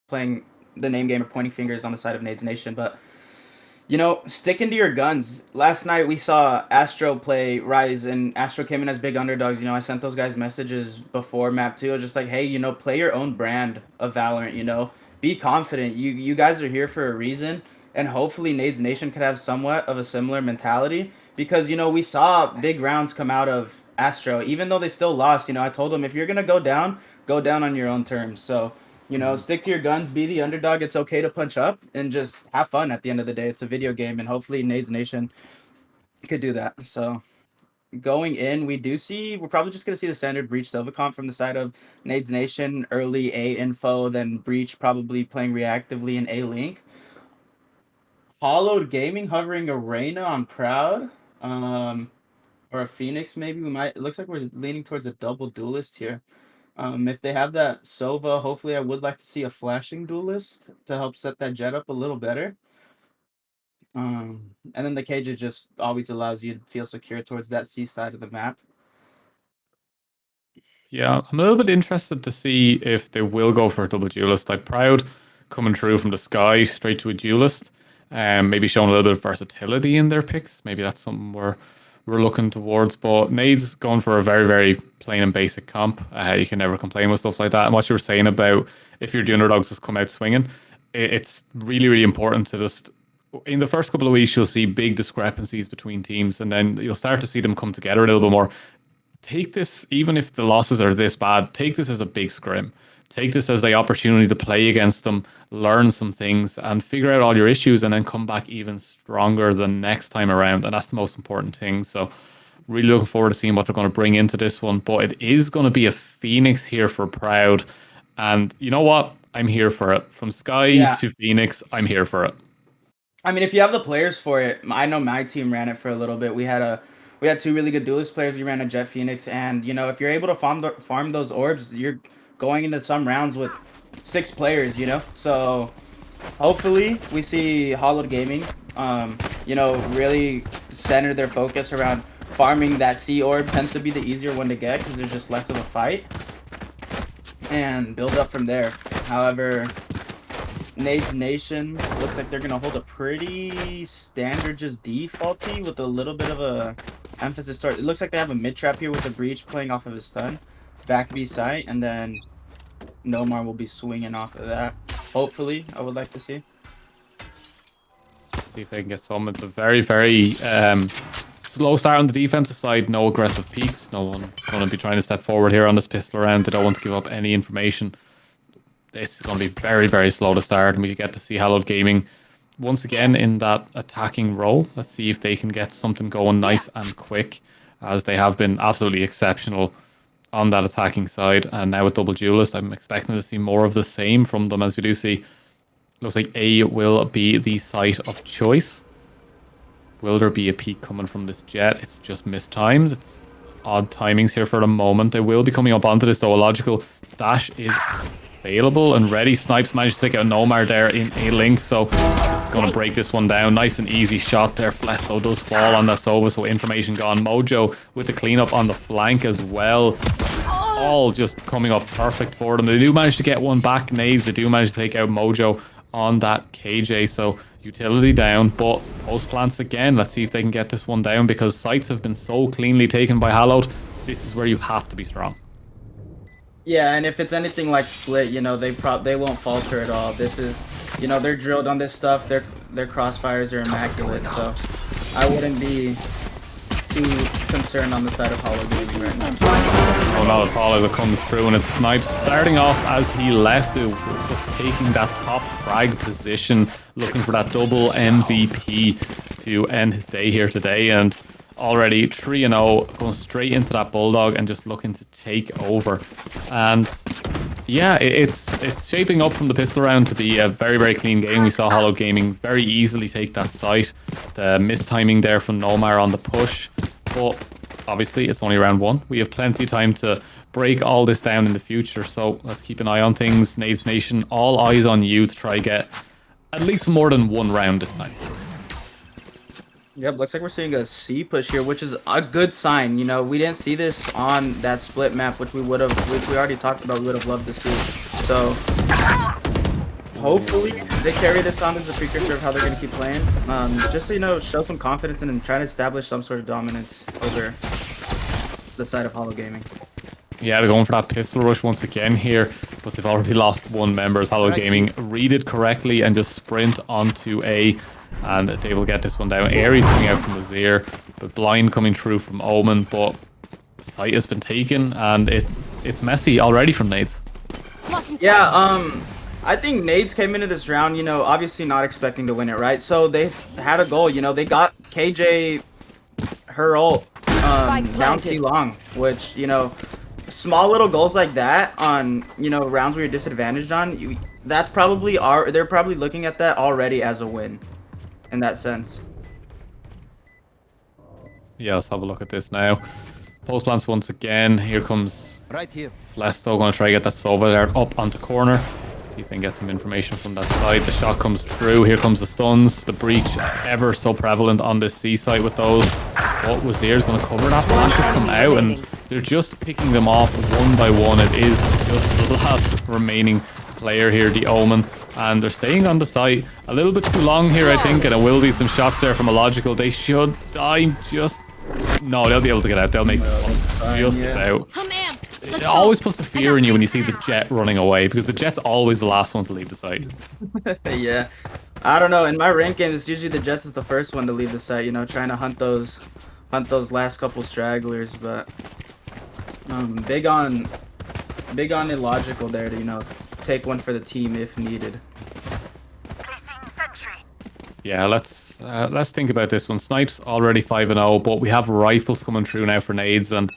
playing the name game or pointing fingers on the side of Nadez Nation, but you know, sticking to your guns. Last night we saw Astro play Rise, and Astro came in as big underdogs. You know, I sent those guys messages before map 2. I was just like, hey, you know, play your own brand of Valorant. You know, be confident. You guys are here for a reason, and hopefully Nadez Nation could have somewhat of a similar mentality, because you know we saw big rounds come out of Astro, even though they still lost. You know, I told them if you're gonna go down on your own terms. So you know, stick to your guns, be the underdog. It's okay to punch up and just have fun at the end of the day. It's a video game, and hopefully Nadez Nation could do that. So going in, we're probably just going to see the standard Breach Silva comp from the side of Nadez Nation, early A info, then Breach probably playing reactively in A Link. Hallowed Gaming hovering a Reyna on Proud, or a Phoenix maybe. It looks like we're leaning towards a double duelist here. If they have that Sova, hopefully I would like to see a flashing duelist to help set that jet up a little better. And then the cage just always allows you to feel secure towards that C side of the map.
Yeah, I'm a little bit interested to see if they will go for a double duelist. Like Proud coming through from the sky straight to a duelist, maybe showing a little bit of versatility in their picks. Maybe that's something we're looking towards. But Nadez going for a very, very plain and basic comp. You can never complain with stuff like that. And what you were saying about if you're the underdogs just come out swinging, it's really, really important to just, in the first couple of weeks, you'll see big discrepancies between teams, and then you'll start to see them come together a little bit more. Take this, even if the losses are this bad, take this as a big scrim. Take this as the opportunity to play against them, learn some things, and figure out all your issues, and then come back even stronger the next time around. And that's the most important thing. So really looking forward to seeing what they're going to bring into this one. But it is going to be a Phoenix here for Proud. And you know what? I'm here for it. From Sky to Phoenix, I'm here for it.
I mean, if you have the players for it, I know my team ran it for a little bit. We had two really good duelist players. We ran a Jet Phoenix, and you know, if you're able to farm those orbs, you're going into some rounds with 6 players, you know? So hopefully we see Hallowed Gaming, you know, really center their focus around farming that C orb. Tends to be the easier one to get because there's just less of a fight, and build up from there. However, Nadez Nation looks like they're going to hold a pretty standard, just defaulty with a little bit of a emphasis toward. It looks like they have a mid trap here with the Breach playing off of his stun. Back B site, and then Nomar will be swinging off of that. Hopefully, I would like to see.
See if they can get some. It's a very, very slow start on the defensive side. No aggressive peaks. No one's going to be trying to step forward here on this pistol round. They don't want to give up any information. It's going to be very, very slow to start, and we get to see Hallowed Gaming once again in that attacking role. Let's see if they can get something going nice and quick, as they have been absolutely exceptional on that attacking side. And now with double duelist, I'm expecting to see more of the same from them, as we do see. Looks like A will be the site of choice. Will there be a peek coming from this jet? It's just mistimed. It's odd timings here for the moment. They will be coming up onto this though. A logical dash is available and ready. Snipes managed to take out Nomar there in a link, so this is going to break this one down. Nice and easy shot there. Flesto does fall on that Sova, so information gone. Mojo with the cleanup on the flank as well. All just coming up perfect for them. They do manage to get one back. Nadez, they do manage to take out Mojo on that KJ, so utility down, but post plants again. Let's see if they can get this one down, because sites have been so cleanly taken by Hallowed. This is where you have to be strong.
Yeah, and if it's anything like Split, you know, they won't falter at all. This is, you know, they're drilled on this stuff. Their crossfires are immaculate, so I wouldn't be too concerned on the side of Hallowed Gaming right now.
Oh, not at all as it comes through, and it's Snipes starting off as he left it, just taking that top frag position, looking for that double MVP to end his day here today, and already 3-0, going straight into that Bulldog and just looking to take over. And yeah, it's shaping up from the pistol round to be a very, very clean game. We saw Hallowed Gaming very easily take that site. The mistiming there from Nomar on the push, but obviously it's only round 1. We have plenty of time to break all this down in the future, so let's keep an eye on things. Nadez Nation, all eyes on you to try get at least more than one round this time.
Yep, looks like we're seeing a C push here, which is a good sign. You know, we didn't see this on that Split map, which we already talked about. We would have loved to see. So hopefully they carry this on as a precursor of how they're going to keep playing. Just so, you know, show some confidence and try to establish some sort of dominance over the side of Hallowed Gaming.
Yeah, they're going for that pistol rush once again here, but they've already lost one member as Hallowed Gaming read it correctly and just sprint onto A, and they will get this one down. Aries coming out from Azir, but Blind coming through from Omen, but the site has been taken, and it's messy already from Nadez.
Yeah, I think Nadez came into this round, you know, obviously not expecting to win it, right? So they had a goal, you know, they got KJ her ult down C long, which, you know, small little goals like that on, you know, rounds where you're disadvantaged on, that's probably they're probably looking at that already as a win in that sense. Yeah,
let's have a look at this now. Post plants once again. Here comes
right here.
Flesto going to try to get that Sova there up onto corner. See if they can get some information from that side. The shot comes through. Here comes the stuns. The breach ever so prevalent on this C site with those. What was Wazir's going to cover that? Flashes come out and they're just picking them off one by one. It is just the last remaining player here, the Omen. And they're staying on the site a little bit too long here, I think. And there will be some shots there from a logical. They should die just... No, they'll be able to get out. They'll make this one just about. It always puts the fear in you when you see the jet running away, because the jet's always the last one to leave the site.
Yeah, I don't know. In my ranking, it's usually the Jets is the first one to leave the site. You know, trying to hunt those last couple stragglers. But big on illogical there to, you know, take one for the team if needed.
Yeah, let's think about this one. Snipes already 5-0, but we have rifles coming through now for Nadez, and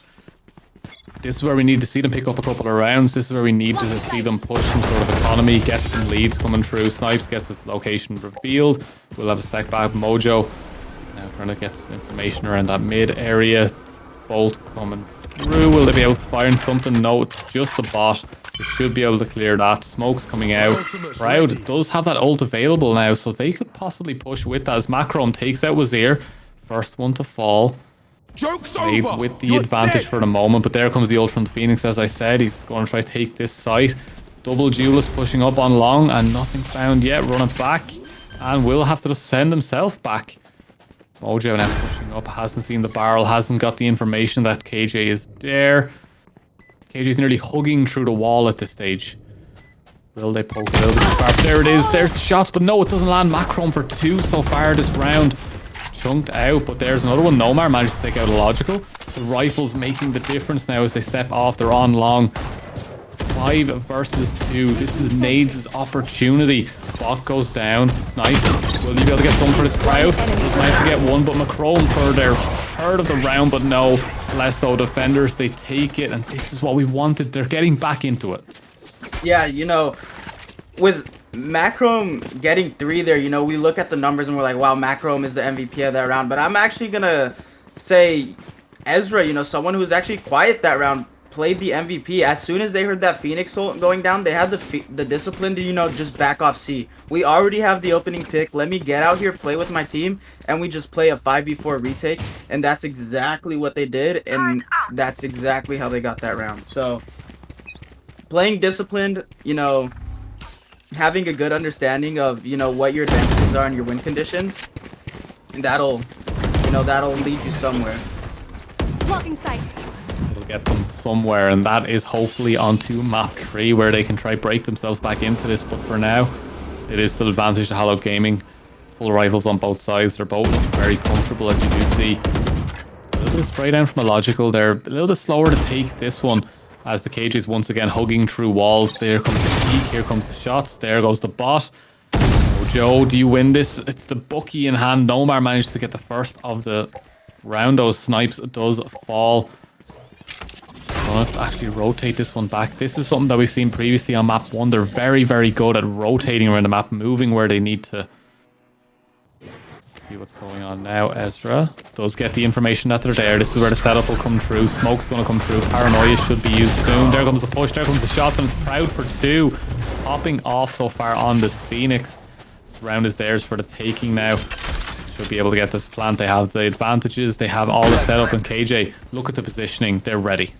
this is where we need to see them pick up a couple of rounds. This is where we need to see them push some sort of economy, get some leads coming through. Snipes gets his location revealed. We'll have a stack back. Mojo now trying to get some information around that mid area. Bolt coming through. Will they be able to fire in something? No, it's just a bot. They should be able to clear that. Smoke's coming out. Proud does have that ult available now, so they could possibly push with that as Macron takes out Wazir. First one to fall.
Joke's
Nadez
over.
with the
You're
advantage
dead.
for the moment, but there comes the ult from the Phoenix, as I said. He's going to try to take this site. Double Duelist pushing up on long, and nothing found yet. Running back, and will have to just send himself back. Mojo now pushing up, hasn't seen the barrel, hasn't got the information that KJ is there. KJ's nearly hugging through the wall at this stage. Will they poke a little bit too far? There it is, there's the shots, but no, it doesn't land. Macron for 2 so far this round. Chunked out, but there's another one. Nomar managed to take out a logical. The rifles making the difference now as they step off. They're on long. 5 versus 2. This is Nadez' opportunity. Bot goes down. Snipe. Will you be able to get someone for this crowd? Just managed to get one, but Macron for their third of the round, but no. Flesto defenders, they take it, and this is what we wanted. They're getting back into it.
Yeah, you know, with Macrom getting 3 there, you know, we look at the numbers and we're like, wow, Macrom is the MVP of that round. But I'm actually going to say Ezra, you know, someone who was actually quiet that round, played the MVP. As soon as they heard that Phoenix ult going down, they had the discipline to, you know, just back off C. We already have the opening pick. Let me get out here, play with my team, and we just play a 5v4 retake. And that's exactly what they did, and that's exactly how they got that round. So, playing disciplined, you know, having a good understanding of, you know, what your advantages are and your win conditions, that'll lead you somewhere.
Blocking sight.
It'll get them somewhere, and that is hopefully onto map 3 where they can try break themselves back into this. But for now, it is still advantage to Hallowed Gaming. Full rifles on both sides. They're both looking very comfortable, as you do see. A little bit of spray down from a Logical. They're a little bit slower to take this one, as the cage is once again hugging through walls. There comes the peek, here comes the shots, there goes the bot. Oh, Joe, do you win this? It's the bookie in hand. Nomar managed to get the first of the round. Those snipes does fall. I'll have to actually rotate this one back. This is something that we've seen previously on map 1. They're very, very good at rotating around the map, moving where they need to. See what's going on now. Ezra does get the information that they're there. This is where the setup will come through. Smoke's going to come through. Paranoia should be used soon. There comes the push. There comes the shots, and it's Proud for 2. Popping off so far on this Phoenix. This round is theirs for the taking now. Should be able to get this plant. They have the advantages. They have all the setup. And KJ, look at the positioning. They're ready.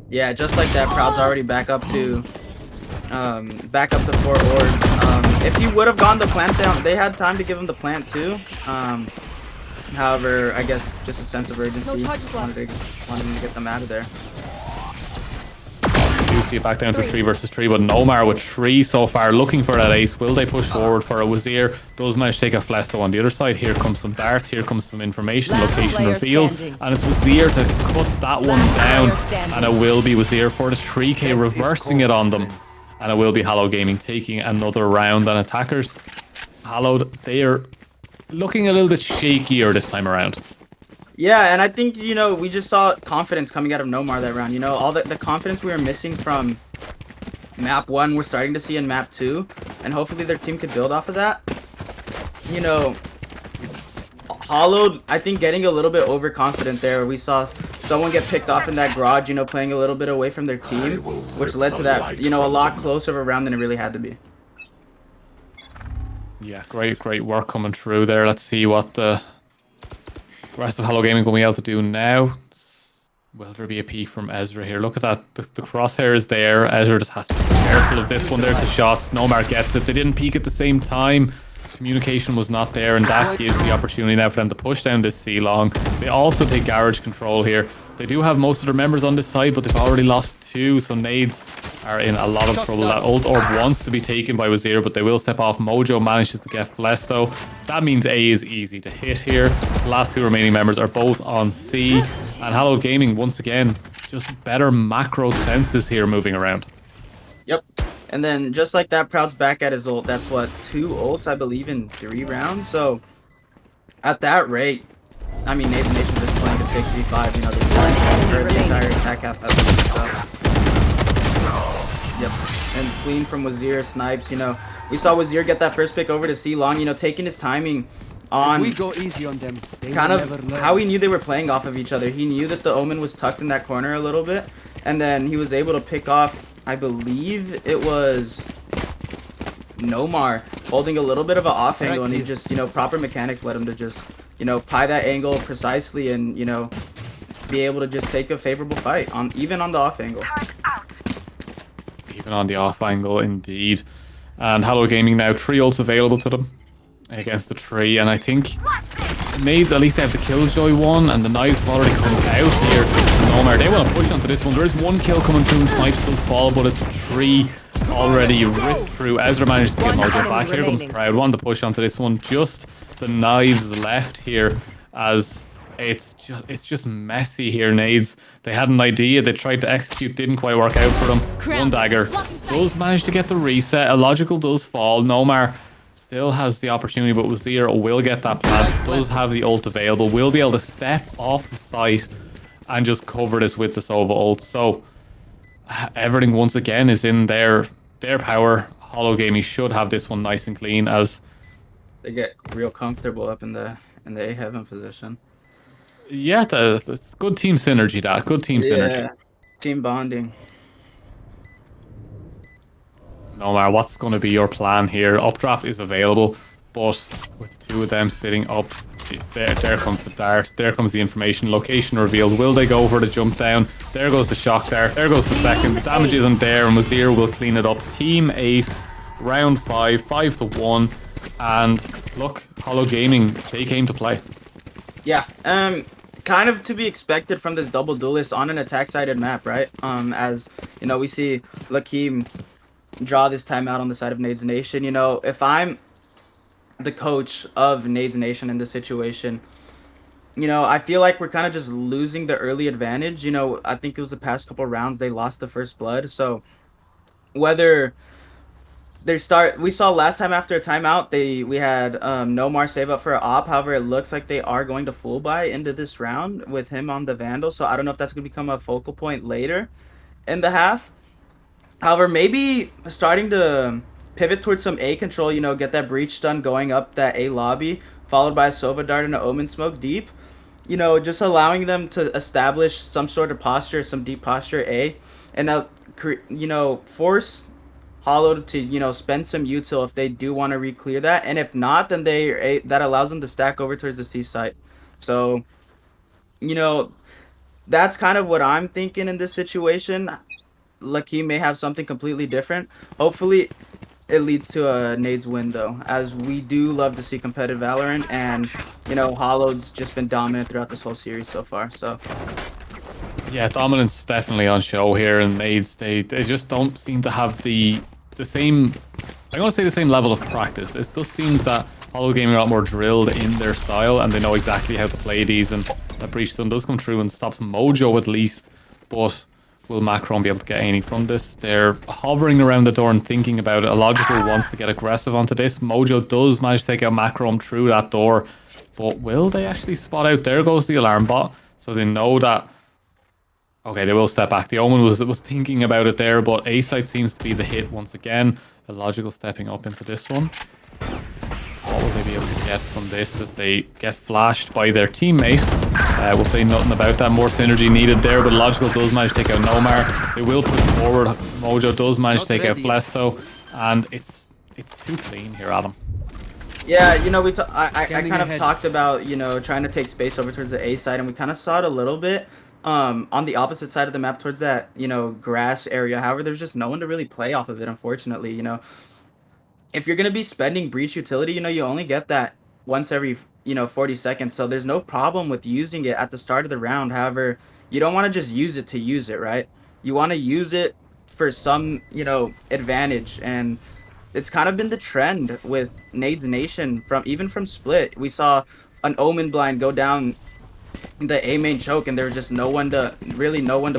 Yeah, just like that, Proud's already back up to 4 orbs. If he would have gone the plant down, they had time to give him the plant too. However, I guess just a sense of urgency. Wanted him to get them out of there.
You see it back down to 3 versus 3, but Nomar with 3 so far, looking for that ace. Will they push forward for a Wazir? Does manage to take a Flesto on the other side. Here comes some darts, here comes some information, location revealed, and it's Wazir to cut that one down, and it will be Wazir for the 3k, reversing it on them, and it will be Hallowed Gaming taking another round. And attackers, Hallowed, they are looking a little bit shakier this time around.
Yeah, and I think, you know, we just saw confidence coming out of Nomar that round. You know, all the confidence we were missing from map 1, we're starting to see in map 2. And hopefully their team could build off of that. You know, Hallowed, I think, getting a little bit overconfident there. We saw someone get picked off in that garage, you know, playing a little bit away from their team. Which led to that, you know, a lot closer of a round than it really had to be.
Yeah, great work coming through there. Let's see what the rest of Hallowed Gaming going to be able to do now. Will there be a peek from Ezra here? Look at that. The crosshair is there. Ezra just has to be careful of this one. There's the shots. Nomar gets it. They didn't peek at the same time. Communication was not there, and that gives the opportunity now for them to push down this C-long. They also take garage control here. They do have most of their members on this side, but they've already lost 2, so Nadez are in a lot of trouble. That ult orb wants to be taken by Wazir, but they will step off. Mojo manages to get Flesto. That means A is easy to hit here. The last 2 remaining members are both on C, and Hallowed Gaming, once again, just better macro senses here moving around.
Yep. And then just like that, Proud's back at his ult. That's what, 2 ults, I believe, in 3 rounds. So at that rate, I mean, Nation's just playing a 6v5. You know, they're playing the entire attack half. Yep. And clean from Wazir, snipes. You know, we saw Wazir get that first pick over to C-long. You know, taking his timing on.
We go easy on them.
Kind of how he knew they were playing off of each other. He knew that the Omen was tucked in that corner a little bit, and then he was able to pick off, I believe it was Nomar, holding a little bit of an off angle, and he just, you know, proper mechanics led him to just, you know, pie that angle precisely and, you know, be able to just take a favorable fight on even on the off angle.
Even on the off angle, indeed. And Hallowed Gaming now 3 ults available to them against the 3, and I think Nadez, at least they have the Killjoy one, and the knives have already come out here. Nomar, they want to push onto this one. There is 1 kill coming through, and snipes does fall, but it's 3 already ripped through. Ezra managed to get Mojo back. Here comes Proud. One to push onto this one. Just the knives left here, as it's just messy here. Nadez, they had an idea, they tried to execute, didn't quite work out for them. 1 dagger does manage to get the reset. A logical does fall. Nomar still has the opportunity, but Wazir will get that plant. Does have the ult available. Will be able to step off site and just cover this with the Sova ult. So everything once again is in their power. Hallowed Gaming should have this one nice and clean as
They get real comfortable up in the A heaven position.
yeah, that's good team synergy. That good team synergy.
Yeah, team bonding.
No matter what's going to be your plan here, updraft is available, but with the two of them sitting up, there comes the dart, there comes the information, location revealed. Will they go for the jump down? There goes the shock dart, there goes the second. The damage isn't there, and Wazir will clean it up. Team Ace, round 5, 5-1, and look, Hallowed Gaming, they came to play.
Yeah, kind of to be expected from this double duelist on an attack-sided map, right? As you know, we see Lakeem draw this time out on the side of Nadez Nation. You know, if I'm the coach of Nadez Nation in this situation, you know, I feel like we're kind of just losing the early advantage. You know, I think it was the past couple rounds they lost the first blood. So whether we saw last time after a timeout, we had Nomar save up for an op. However, it looks like they are going to full buy into this round with him on the Vandal. So I don't know if that's going to become a focal point later in the half. However, maybe starting to pivot towards some A control, you know, get that breach stun going up that A lobby, followed by a Sova dart and an Omen smoke deep. You know, just allowing them to establish some sort of posture, some deep posture A, and you know, force Hallowed to, you know, spend some util if they do want to re-clear that, and if not, then that allows them to stack over towards the C site. So, you know, that's kind of what I'm thinking in this situation. Lakeem may have something completely different. Hopefully, it leads to a Nadez win, though, as we do love to see competitive Valorant, and, you know, Hallowed's just been dominant throughout this whole series so far, so...
Yeah, dominance is definitely on show here, and they just don't seem to have the same... I'm going to say the same level of practice. It just seems that Hallowed Gaming are a lot more drilled in their style, and they know exactly how to play these, and that breach stun does come through and stops Mojo at least, but... Will Macron be able to get anything from this? They're hovering around the door and thinking about it. Illogical wants to get aggressive onto this. Mojo does manage to take out Macron through that door. But will they actually spot out? There goes the alarm bot. So they know that... Okay, they will step back. The Omen was thinking about it there, but A-site seems to be the hit once again. Illogical stepping up into this one. What will they be able to get from this as they get flashed by their teammate? We'll say nothing about that. More synergy needed there, but Logical does manage to take out Nomar. They will push forward. Mojo does manage to take out Flesto, and it's too clean here, Adam.
Yeah, you know, I kind of talked about, you know, trying to take space over towards the A side, and we kind of saw it a little bit on the opposite side of the map towards that, you know, grass area. However, there's just no one to really play off of it, unfortunately, you know. If you're going to be spending breach utility, you know, you only get that once every, you know, 40 seconds. So there's no problem with using it at the start of the round. However, you don't want to just use it to use it, right? You want to use it for some, you know, advantage. And it's kind of been the trend with Nadez Nation even from Split. We saw an Omen blind go down the A main choke, and there was just no one to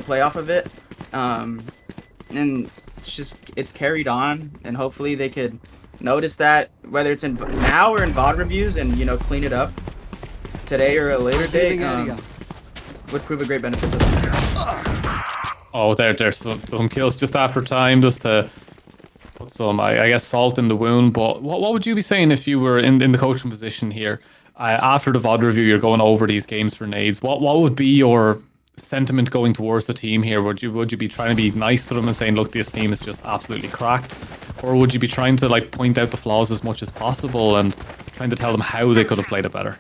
play off of it. And it's carried on, and hopefully they could notice that, whether it's in now or in VOD reviews, and, you know, clean it up today or a later date, would prove a great benefit to them.
Oh, there's some kills just after time, just to put some, I guess, salt in the wound. But what would you be saying if you were in the coaching position here? After the VOD review, you're going over these games for Nadez. What would be your sentiment going towards the team here? Would you be trying to be nice to them and saying, look, this team is just absolutely cracked? Or would you be trying to, like, point out the flaws as much as possible and trying to tell them how they could have played it better?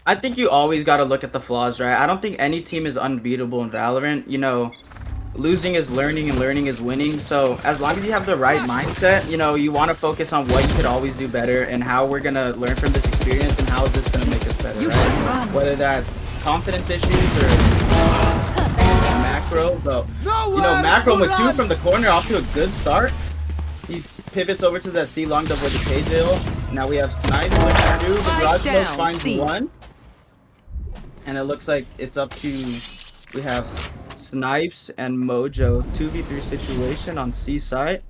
I think you always got to look at the flaws, right? I don't think any team is unbeatable in Valorant. You know, losing is learning and learning is winning. So as long as you have the right mindset, you know, you want to focus on what you could always do better and how we're going to learn from this experience and how is this going to make us better, right? Whether that's confidence issues or macro. So, you know, macro with 2 from the corner off to a good start. He pivots over to that C long double with the K deal. Now we have Snipes looking through. The garage smoke finds one. And it looks like it's up to, we have Snipes and Mojo 2v3 situation on C side.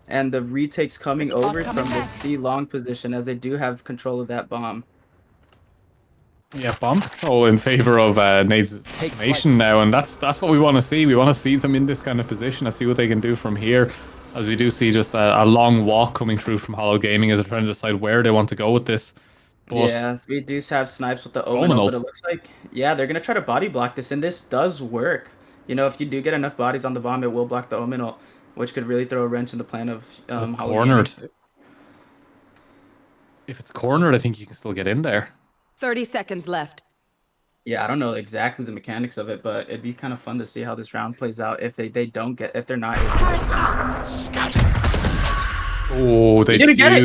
And the retakes coming over from the C long position, as they do have control of that bomb.
Yeah, bomb control in favor of Nadez Nation now, and that's what we want to see. We want to see them in this kind of position and see what they can do from here. as we do see just a long walk coming through from Hallowed Gaming as they're trying to decide where they want to go with this. But
Yeah, we do have snipes with the Omen, but it looks like, yeah, they're going to try to body block this, and this does work. You know, if you do get enough bodies on the bomb, it will block the Omen ult, which could really throw a wrench in the plan of
it's
Hallowed
cornered.
Gaming.
If it's cornered, I think you can still get in there.
30 seconds left.
Yeah, I don't know exactly the mechanics of it, but it'd be kind of fun to see how this round plays out if they don't get, if they're not able to.
Oh, they
didn't get it.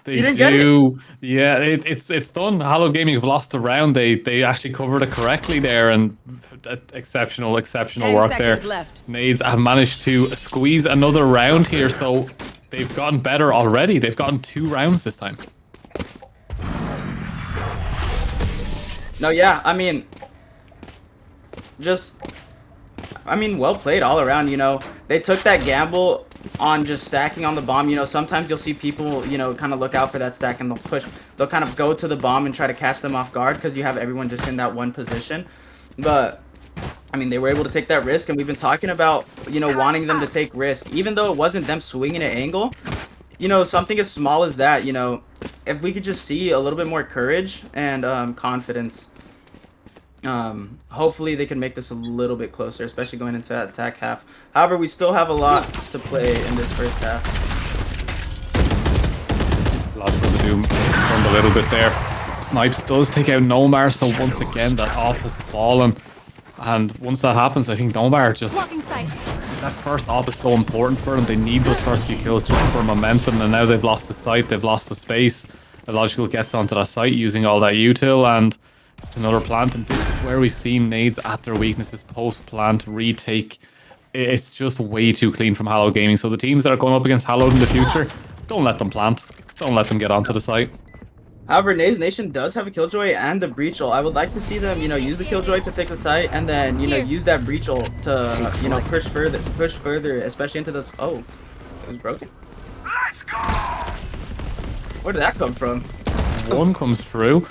They
You didn't get
do. Yeah, it's done. Hallowed Gaming have lost the round. They actually covered it correctly there, and exceptional
10
work there.
seconds left.
Nadez have managed to squeeze another round here, so they've gotten better already. They've gotten 2 rounds this time.
No, yeah, I mean, well played all around, you know. They took that gamble on just stacking on the bomb. You know, sometimes you'll see people, you know, kind of look out for that stack and they'll kind of go to the bomb and try to catch them off guard because you have everyone just in that one position. But, I mean, they were able to take that risk, and we've been talking about, you know, wanting them to take risk. Even though it wasn't them swinging an angle, you know, something as small as that, you know, if we could just see a little bit more courage and confidence, hopefully they can make this a little bit closer, especially going into that attack half. However, we still have a lot to play in this first half.
Logical to do stunned a little bit there. Snipes does take out Nomar, so once again that off has fallen. And once that happens, I think Nomar just...
Blocking sight.
That first op is so important for them. They need those first few kills just for momentum, and now they've lost the site, they've lost the space. The Logical gets onto that site using all that util, and it's another plant, and this is where we've seen Nadez at their weaknesses post-plant retake. It's just way too clean from Hallowed Gaming. So the teams that are going up against Hallowed in the future, don't let them plant. Don't let them get onto the site.
However, Nadez Nation does have a Killjoy and a Breach ult. I would like to see them, you know, use the Killjoy to take the site, and then, you know, use that Breach ult to, you know, push further, especially into those... Oh, it was broken.
Let's go!
Where did that come from?
One comes through.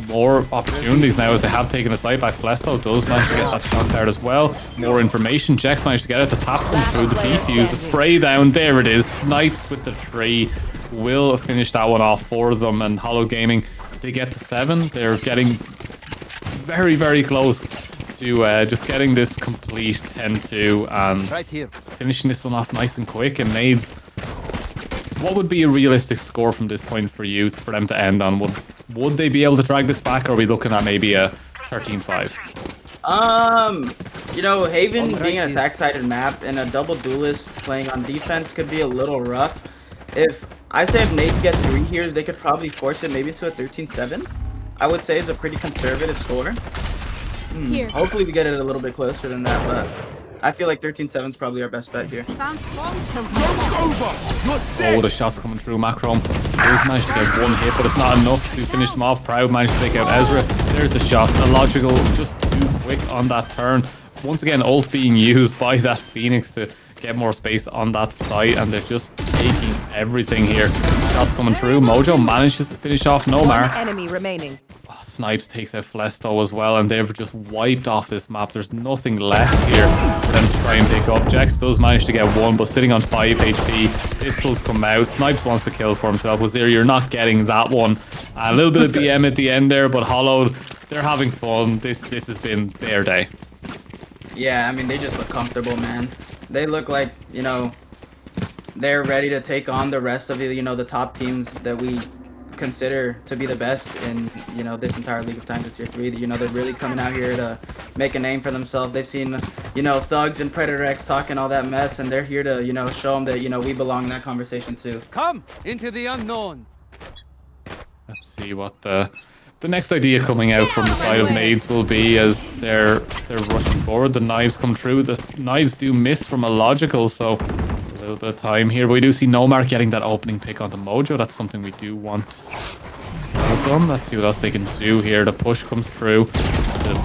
More opportunities now as they have taken a site back. Flesto does manage to get that shot card as well. More information. Jex managed to get it. The tap comes through. The defuse. The spray down. There it is. Snipes with the 3. Will finish that one off for them. And Hallowed Gaming, they get to 7. They're getting very, very close to just getting this complete 10-2 and
Right here.
finishing this one off nice and quick. And Nadez, what would be a realistic score from this point for you, for them to end on? Would they be able to drag this back, or are we looking at maybe a 13-5?
You know, Haven being an attack-sided map and a double duelist playing on defense could be a little rough. If Nadez get 3 here, they could probably force it maybe to a 13-7. I would say is a pretty conservative score.
Here.
Hopefully we get it a little bit closer than that, but I feel like 13-7 is probably our best bet here.
Oh, the shots coming through. Macron does manage to get 1 hit, but it's not enough to finish them off. Proud managed to take out Ezra. There's the shots. Illogical, just too quick on that turn. Once again, ult being used by that Phoenix to get more space on that site, and they're just taking everything here. Shots coming through. Mojo manages to finish off Nomar.
1 enemy remaining.
Snipes takes out Flesto as well, and they've just wiped off this map. There's nothing left here for them to try and pick up. Jex does manage to get 1, but sitting on 5 HP. Pistols come out. Snipes wants to kill for himself. Wazir, you're not getting that one. A little bit of BM at the end there, but Hallowed, they're having fun. This has been their day.
Yeah, I mean, they just look comfortable, man. They look like, you know, they're ready to take on the rest of the, you know, the top teams that we consider to be the best in, you know, this entire League of Times at tier 3. You know, they're really coming out here to make a name for themselves. They've seen, you know, Thugs and Predator X talking all that mess, and they're here to, you know, show them that, you know, we belong in that conversation too.
Come into the unknown.
Let's see what the next idea coming out from the side of Nadez will be as they're rushing forward. The knives come through. The knives do miss from a logical, so a little bit of time here. But we do see Nomar getting that opening pick onto Mojo. That's something we do want them. Let's see what else they can do here. The push comes through. The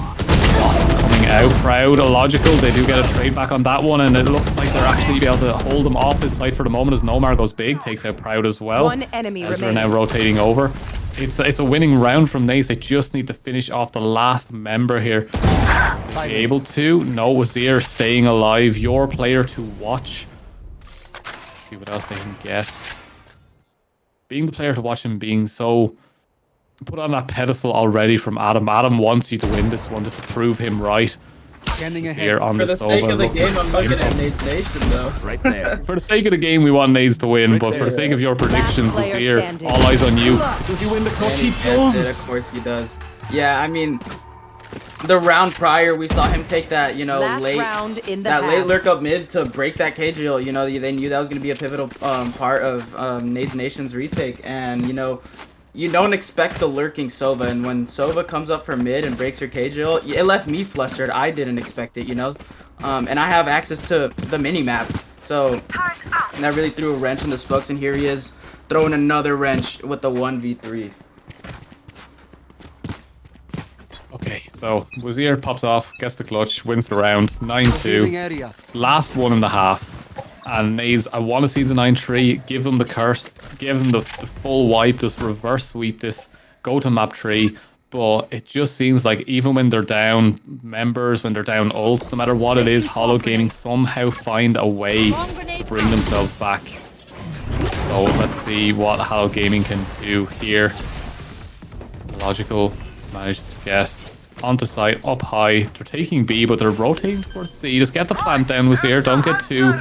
bot coming out. Proud, illogical. They do get a trade back on that one, and it looks like they're actually able to hold them off his site for the moment as Nomar goes big, takes out Proud as well.
1 enemy
as we're
remaining.
now rotating over. It's a winning round from Nadez. They just need to finish off the last member here. Are they able to? No, Wazir staying alive. Your player to watch. See what else they can get. Being the player to watch him being so put on that pedestal already from Adam. Adam wants you to win this one just to prove him right.
Scanning
Here
ahead.
on
For
the
the sake
Sova.
of the game, I'm looking at Nade's Nation though.
Right there.
For the sake of the game, we want Nadez to win,
Right
but for the
there.
sake of your predictions,
player
Wazir,
standing.
all eyes on you. Does he win the clutch?
And
He
he gets it, of
does!
course he does. Yeah, I mean, the round prior, we saw him take that, you know,
Last
late
round in the
that late
half.
lurk up mid to break that KGL. You know, they knew that was going to be a pivotal part of Nadez Nation's retake, and you know, you don't expect the lurking Sova, and when Sova comes up for mid and breaks her KGL, it left me flustered. I didn't expect it, you know, and I have access to the mini map, so that really threw a wrench in the spokes. And here he is throwing another wrench with the 1v3.
Okay, so Wazir pops off, gets the clutch, wins the round,
Revealing
9-2.
area.
Last one in the half. And Nadez, I want to see the 9-3. Give them the curse. Give them the full wipe. Just reverse sweep this. Go to map 3. But it just seems like even when they're down members, when they're down ults, no matter what it is, Hallowed Gaming somehow find a way to bring themselves back. So let's see what Hallowed Gaming can do here. Logical managed to get onto site, up high. They're taking B, but they're rotating towards C. Just get the plant down with here. Don't get too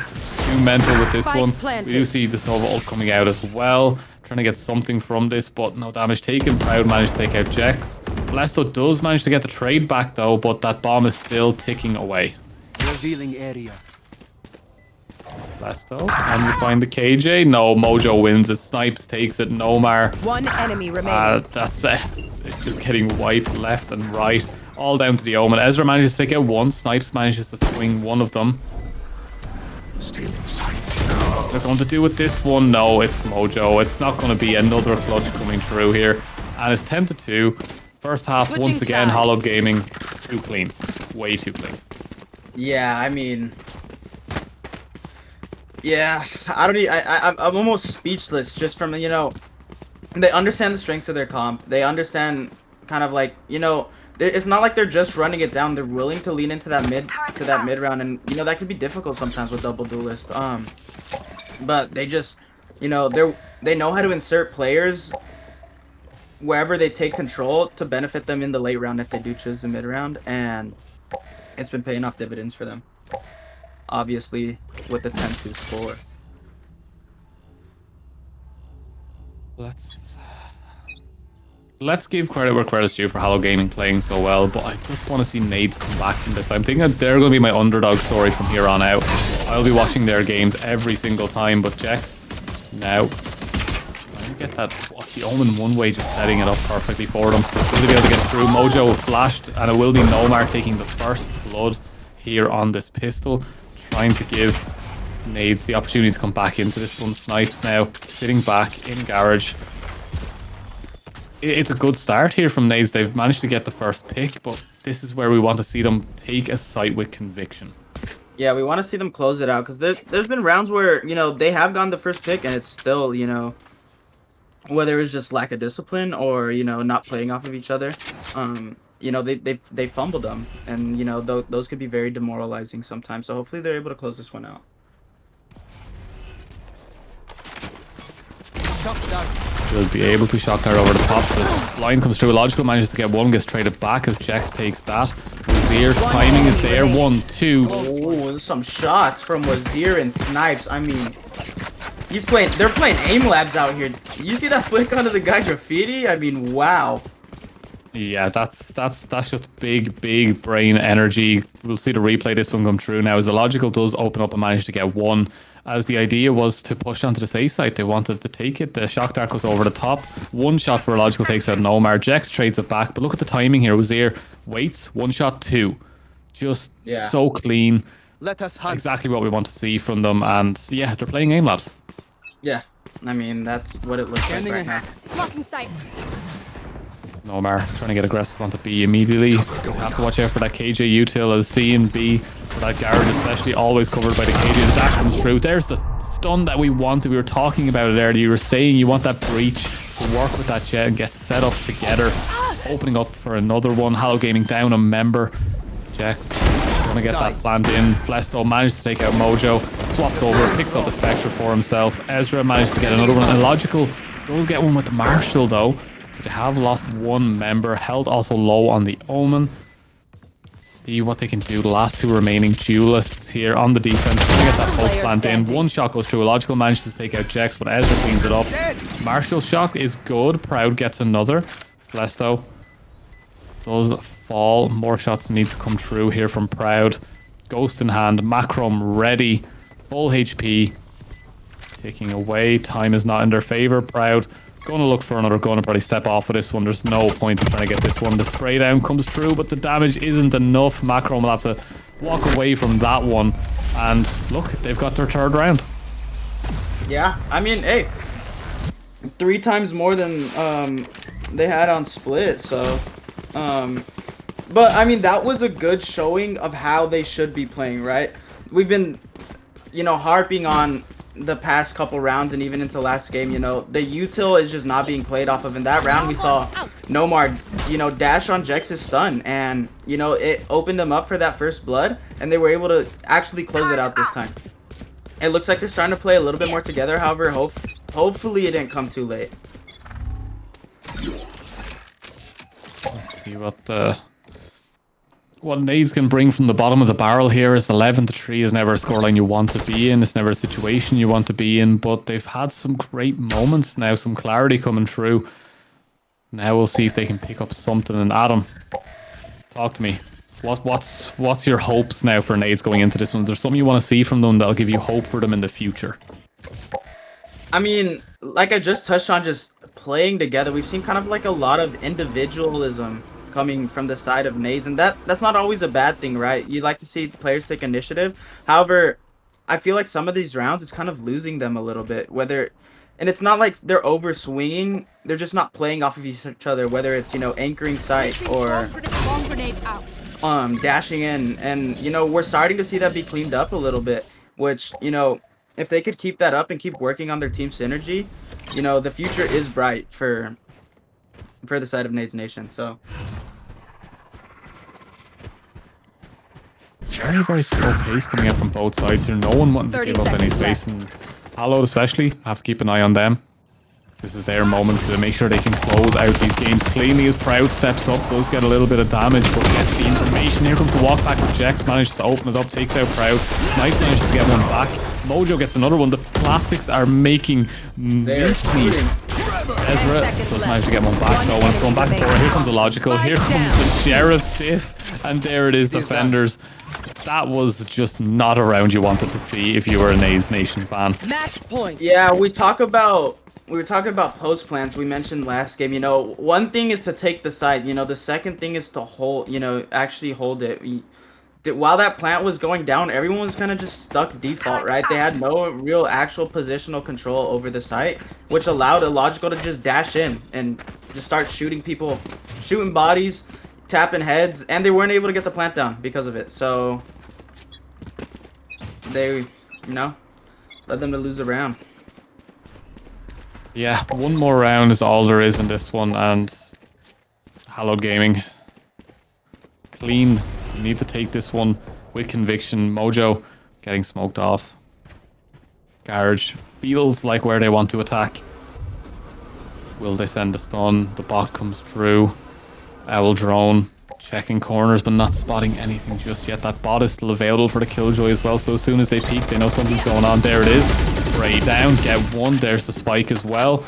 mental with this
Spike
one.
planted.
We do see the Sova ult coming out as well. Trying to get something from this, but no damage taken. Proud managed to take out Jex. Flesto does manage to get the trade back though, but that bomb is still ticking away.
Revealing area.
Flesto, and we find the KJ. No, Mojo wins it. Snipes takes it. Nomar.
One enemy remaining.
That's it. It's just getting wiped left and right. All down to the Omen. Ezra manages to take out one. Snipes manages to swing one of them.
Stealing sight.
What's they're going to do with this one? No, it's Mojo. It's not going to be another clutch coming through here. And it's 10-2. First half,
Switching
once again,
sides.
Hallowed Gaming. Too clean. Way too clean.
Yeah, I mean, yeah, I'm almost speechless just from, you know, they understand the strengths of their comp. They understand kind of like, you know, it's not like they're just running it down. They're willing to lean into that mid round, and you know that can be difficult sometimes with double duelist. But they just, you know, they know how to insert players wherever they take control to benefit them in the late round if they do choose the mid round, and it's been paying off dividends for them. Obviously, with the 10-2 score.
Let's give credit where credit's due for Hallowed Gaming playing so well, but I just want to see Nadez come back from this. I'm thinking that they're going to be my underdog story from here on out. I'll be watching their games every single time, but Jex, now, let me get that, the Omen one way just setting it up perfectly for them. Will they be able to get through? Mojo flashed, and it will be Nomar taking the first blood here on this pistol, trying to give Nadez the opportunity to come back into this one. Snipes now, sitting back in garage. It's a good start here from Nadez. They've managed to get the first pick, but this is where we want to see them take a site with conviction.
Yeah, we want to see them close it out, because there's been rounds where, you know, they have gotten the first pick and it's still, you know, whether it's just lack of discipline or, you know, not playing off of each other, you know, they fumbled them, and, you know, those could be very demoralizing sometimes. So hopefully they're able to close this one out.
Will be able to shock there over the top. The line comes through. Logical manages to get one, gets traded back as Jex takes that. Wazir, timing is there. 1, 2.
Oh, there's some shots from Wazir and Snipes. I mean, they're playing aim labs out here. You see that flick onto the guy graffiti? I mean, wow.
Yeah, that's just big brain energy. We'll see the replay this one come through now as the Logical does open up and manage to get one. As the idea was to push onto the A site, they wanted to take it. The shock dart goes over the top. One shot for Logical takes out Nomar. Jex trades it back, but look at the timing here. Wazir waits, one shot, two. Just so clean.
Let us hunt.
Exactly what we want to see from them, and yeah, they're playing aim labs.
Yeah, I mean, that's what it looks like
Standing
right now.
ahead.
Blocking sight.
Nomar trying to get aggressive onto B immediately. Have to watch out for that KJ util as C and B. For that garage especially, always covered by the KJ. The dash comes through. There's the stun that we wanted. We were talking about it earlier. You were saying you want that breach to work with that jet and get set up together. Opening up for another one. Hallowed Gaming down a member. Jex gonna get that plant in. Flesto managed to take out Mojo. swaps over, picks up a Spectre for himself. Ezra managed to get another one. And Logical does get one with the Marshall though. So they have lost one member. Health also low on the Omen. See what they can do. The last two remaining duelists here on the defense. Trying to get that pulse plant in. One shot goes through. Logical manages to take out Jex, but Ezra cleans it up. Marshall's shot is good. Proud gets another. Flesto does fall. More shots need to come through here from Proud. Ghost in hand. Macrom ready. Full HP. Taking away. Time is not in their favor. Proud going to look for another gun and probably step off of this one. There's no point in trying to get this one. The spray down comes through, but the damage isn't enough. Macron will have to walk away from that one. And look, they've got their third round.
Yeah, I mean, hey, 3 times more than they had on split. So, but I mean, that was a good showing of how they should be playing, right? We've been, you know, harping on the past couple rounds and even into last game, you know, the util is just not being played off of. In that round, we saw Nomar, you know, dash on Jex's stun, and, you know, it opened them up for that first blood, and they were able to actually close it out this time. It looks like they're starting to play a little bit more together. However, hopefully it didn't come too late.
Let's see what Nadez can bring from the bottom of the barrel here. Is 11-3 is never a scoreline you want to be in. It's never a situation you want to be in, but they've had some great moments now, some clarity coming through. Now we'll see if they can pick up something. And Adam, talk to me. What's your hopes now for Nadez going into this one? Is there something you want to see from them that'll give you hope for them in the future?
I mean, like I just touched on, just playing together, we've seen kind of like a lot of individualism coming from the side of Nadez, and that's not always a bad thing, right? You like to see players take initiative. However, I feel like some of these rounds, it's kind of losing them a little bit. And it's not like they're over swinging, they're just not playing off of each other, whether it's, you know, anchoring sight or dashing in. And, you know, we're starting to see that be cleaned up a little bit, which, you know, if they could keep that up and keep working on their team synergy, you know, the future is bright for the side of Nadez Nation. So
very, very slow pace coming out from both sides here. No one wanting to give up any space, and Hallowed especially have to keep an eye on them. This is their moment to make sure they can close out these games cleanly. As Proud steps up, does get a little bit of damage, but gets the information. Here comes the walk back with Jex, manages to open it up, takes out Proud. Nice, manages to get one back. Mojo gets another one. The plastics are making mincemeat. Ezra does manage to get one back though, and it's going back and forth. Here comes the Logical, here comes the Sheriff Diff, and there it is, Defenders. That was just not a round you wanted to see if you were a Nadez Nation fan.
Match point.
yeah, we were talking about post plans. We mentioned last game, you know, one thing is to take the side, you know, the second thing is to hold, you know, actually hold it. While that plant was going down, everyone was kind of just stuck default, right? They had no real actual positional control over the site, which allowed Illogical to just dash in and just start shooting people, shooting bodies, tapping heads, and they weren't able to get the plant down because of it. So they, you know, led them to lose the round.
Yeah, one more round is all there is in this one, and Hallowed Gaming clean. You need to take this one with conviction. Mojo getting smoked off. Garage feels like where they want to attack. Will they send the stun? The bot comes through. Owl drone checking corners but not spotting anything just yet. That bot is still available for the Killjoy as well, so as soon as they peek they know something's going on. There it is. Spray down, get one. There's the spike as well.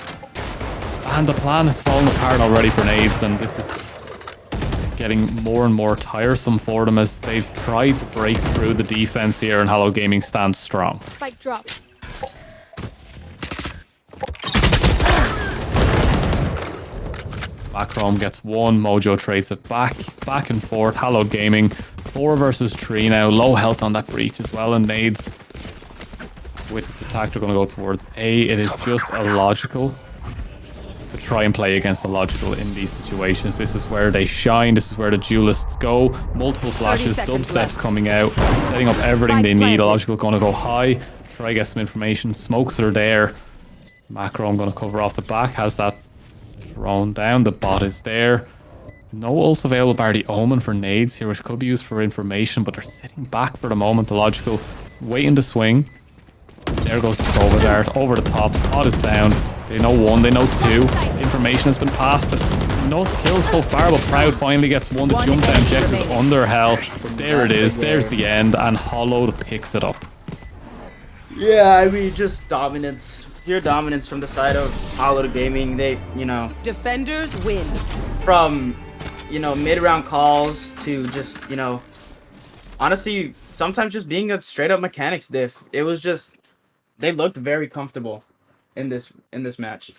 And the plan has fallen apart already for Nadez, and this is getting more and more tiresome for them as they've tried to break through the defense here, and Hallowed Gaming stands strong.
Spike drop.
Macrom gets one, Mojo trades it back and forth. Hallowed Gaming 4 versus 3 now. Low health on that breach as well, and Nadez with this attack they're going to go towards A. It is just illogical to try and play against Illogical in these situations. This is where they shine. This is where the duelists go. Multiple flashes, dubsteps coming out, setting up everything they need. Illogical going to go high, try get some information. Smokes are there. Macrom going to cover off the back, has that thrown down. The bot is there. No ults available bar the Omen for Nadez here, which could be used for information, but they're sitting back for the moment. Illogical waiting to swing. There goes the Sova Dart over the top. Pod is down. They know 1, they know 2. Information has been passed. No kills so far, but Proud finally gets 1. The jump down Jex is under hell. But there it is. There's the end. And Hallowed picks it up.
Yeah, I mean, just dominance. Pure dominance from the side of Hallowed Gaming. They, you know,
Defenders win.
from, you know, mid-round calls to just, you know, honestly, sometimes just being a straight-up mechanics diff. It was just, they looked very comfortable in this match.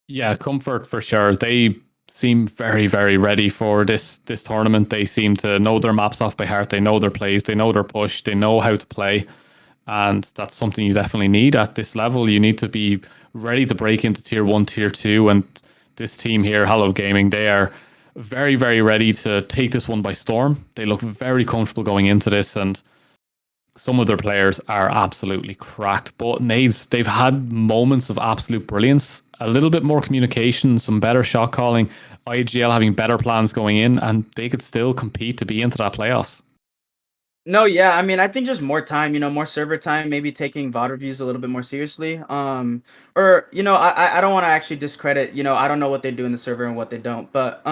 Yeah, comfort for sure. They seem very, very ready for this tournament. They seem to know their maps off by heart. They know their plays. They know their push. They know how to play. And that's something you definitely need at this level. You need to be ready to break into tier 1, tier 2. And this team here, Hallowed Gaming, they are very, very ready to take this one by storm. They look very comfortable going into this. And some of their players are absolutely cracked. But Nadez, they've had moments of absolute brilliance. A little bit more communication, some better shot calling, IGL having better plans going in, and they could still compete to be into that playoffs.
No, yeah, I mean, I think just more time, you know, more server time, maybe taking VOD reviews a little bit more seriously. Or, you know, I don't want to actually discredit, you know, I don't know what they do in the server and what they don't, but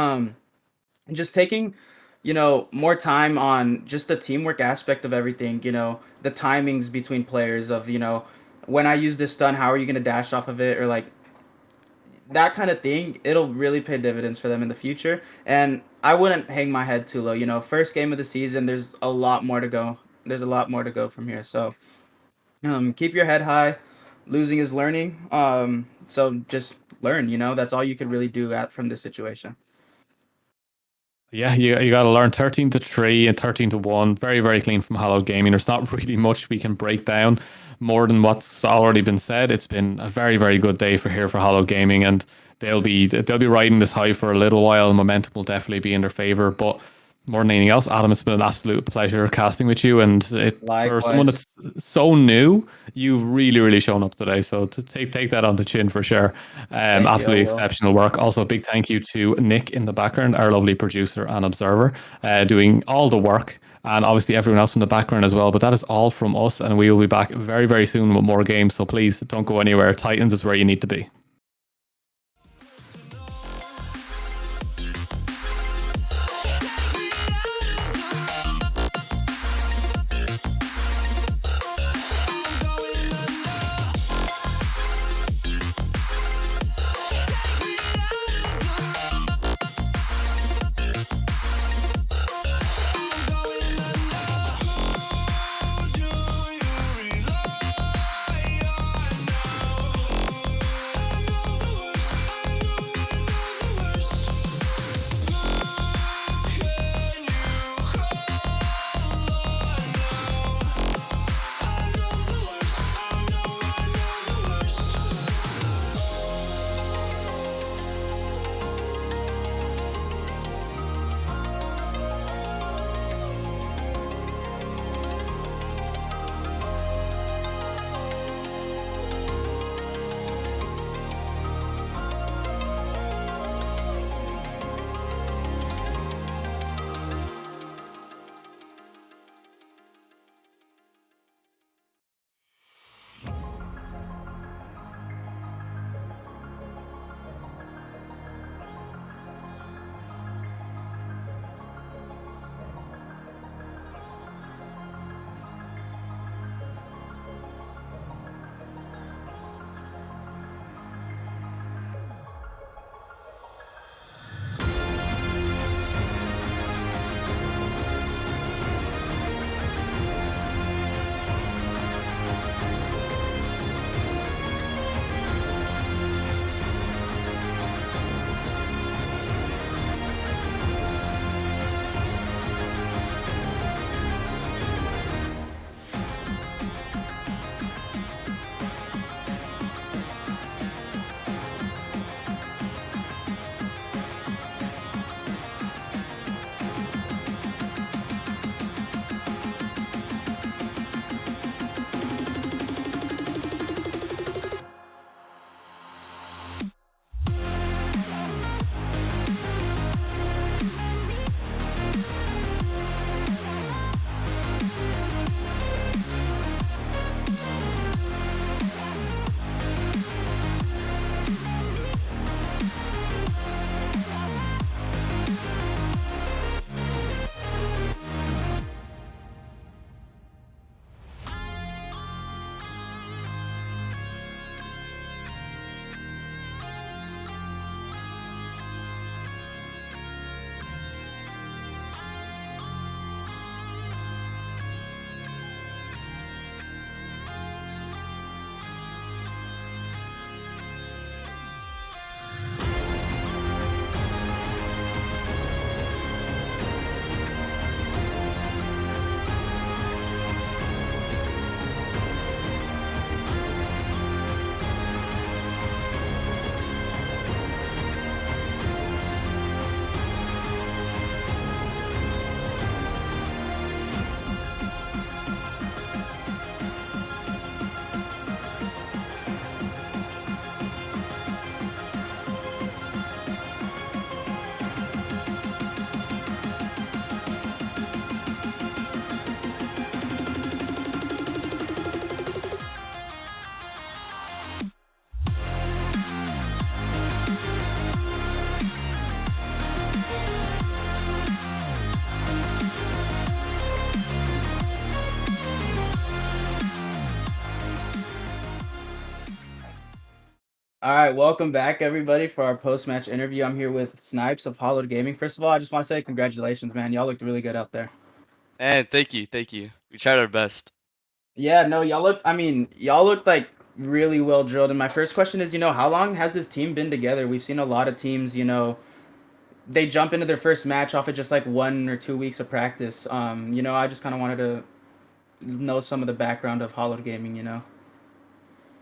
just taking, you know, more time on just the teamwork aspect of everything, you know, the timings between players of, you know, when I use this stun, how are you going to dash off of it? Or like that kind of thing, it'll really pay dividends for them in the future. And I wouldn't hang my head too low. You know, first game of the season, there's a lot more to go. There's a lot more to go from here. So keep your head high. Losing is learning. So just learn, you know, that's all you could really do from this situation.
Yeah, you got to learn 13-3 and 13-1. Very, very clean from Hallowed Gaming. There's not really much we can break down more than what's already been said. It's been a very, very good day for Hallowed Gaming, and they'll be riding this high for a little while. Momentum will definitely be in their favor. But more than anything else, Adam, it's been an absolute pleasure casting with you. And for someone that's so new, you've really, really shown up today. So to take that on the chin for sure. Absolutely exceptional work. Also, a big thank you to Nick in the background, our lovely producer and observer, doing all the work. And obviously everyone else in the background as well. But that is all from us. And we will be back very, very soon with more games. So please don't go anywhere. Titans is where you need to be.
All right, welcome back, everybody, for our post-match interview. I'm here with Snipes of Hallowed Gaming. First of all, I just want to say congratulations, man. Y'all looked really good out there.
And thank you, thank you. We tried our best.
Yeah, no, y'all looked. I mean, y'all looked like really well drilled. And my first question is, how long has this team been together? We've seen a lot of teams, they jump into their first match off of just like 1 or 2 weeks of practice. I just kind of wanted to know some of the background of Hallowed Gaming.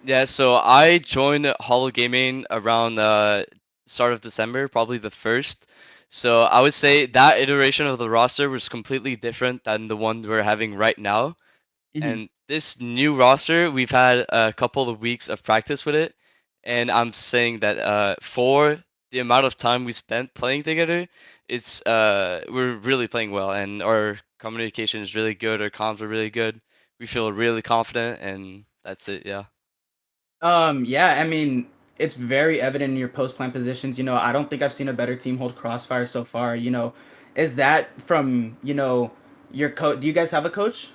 Yeah, so I joined Hollow Gaming around start of December, probably the first. So I would say that iteration of the roster was completely different than the one we're having right now.
Hmm.
And this new roster, we've had a couple of weeks of practice with it, and I'm saying that for the amount of time we spent playing together, it's we're really playing well, and our communication is really good. Our comms are really good. We feel really confident, and that's it. Yeah.
Yeah, I mean, it's very evident in your post-plant positions. I don't think I've seen a better team hold Crossfire so far. Is that from, your coach? Do you guys have a coach?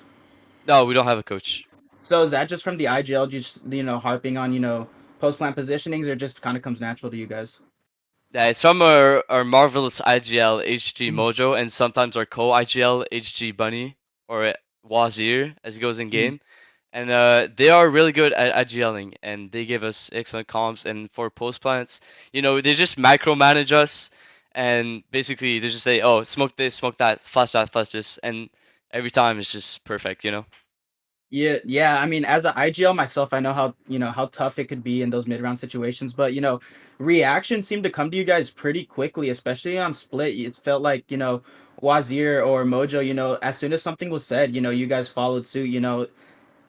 No, we don't have a coach.
So is that just from the IGL, just, harping on, post-plant positionings, or just kind of comes natural to you guys?
Yeah, it's from our marvelous IGL HG
Mhm.
Mojo, and sometimes our co-IGL HG Bunny or Wazir as he goes in
Mhm.
game. And they are really good at IGLing, and they give us excellent comps. And for post plants, they just micromanage us, and basically they just say, "Oh, smoke that, flash this," and every time it's just perfect.
Yeah, yeah. I mean, as an IGL myself, I know how tough it could be in those mid-round situations. But reaction seemed to come to you guys pretty quickly, especially on split. It felt like Wazir or Mojo. As soon as something was said, you guys followed suit.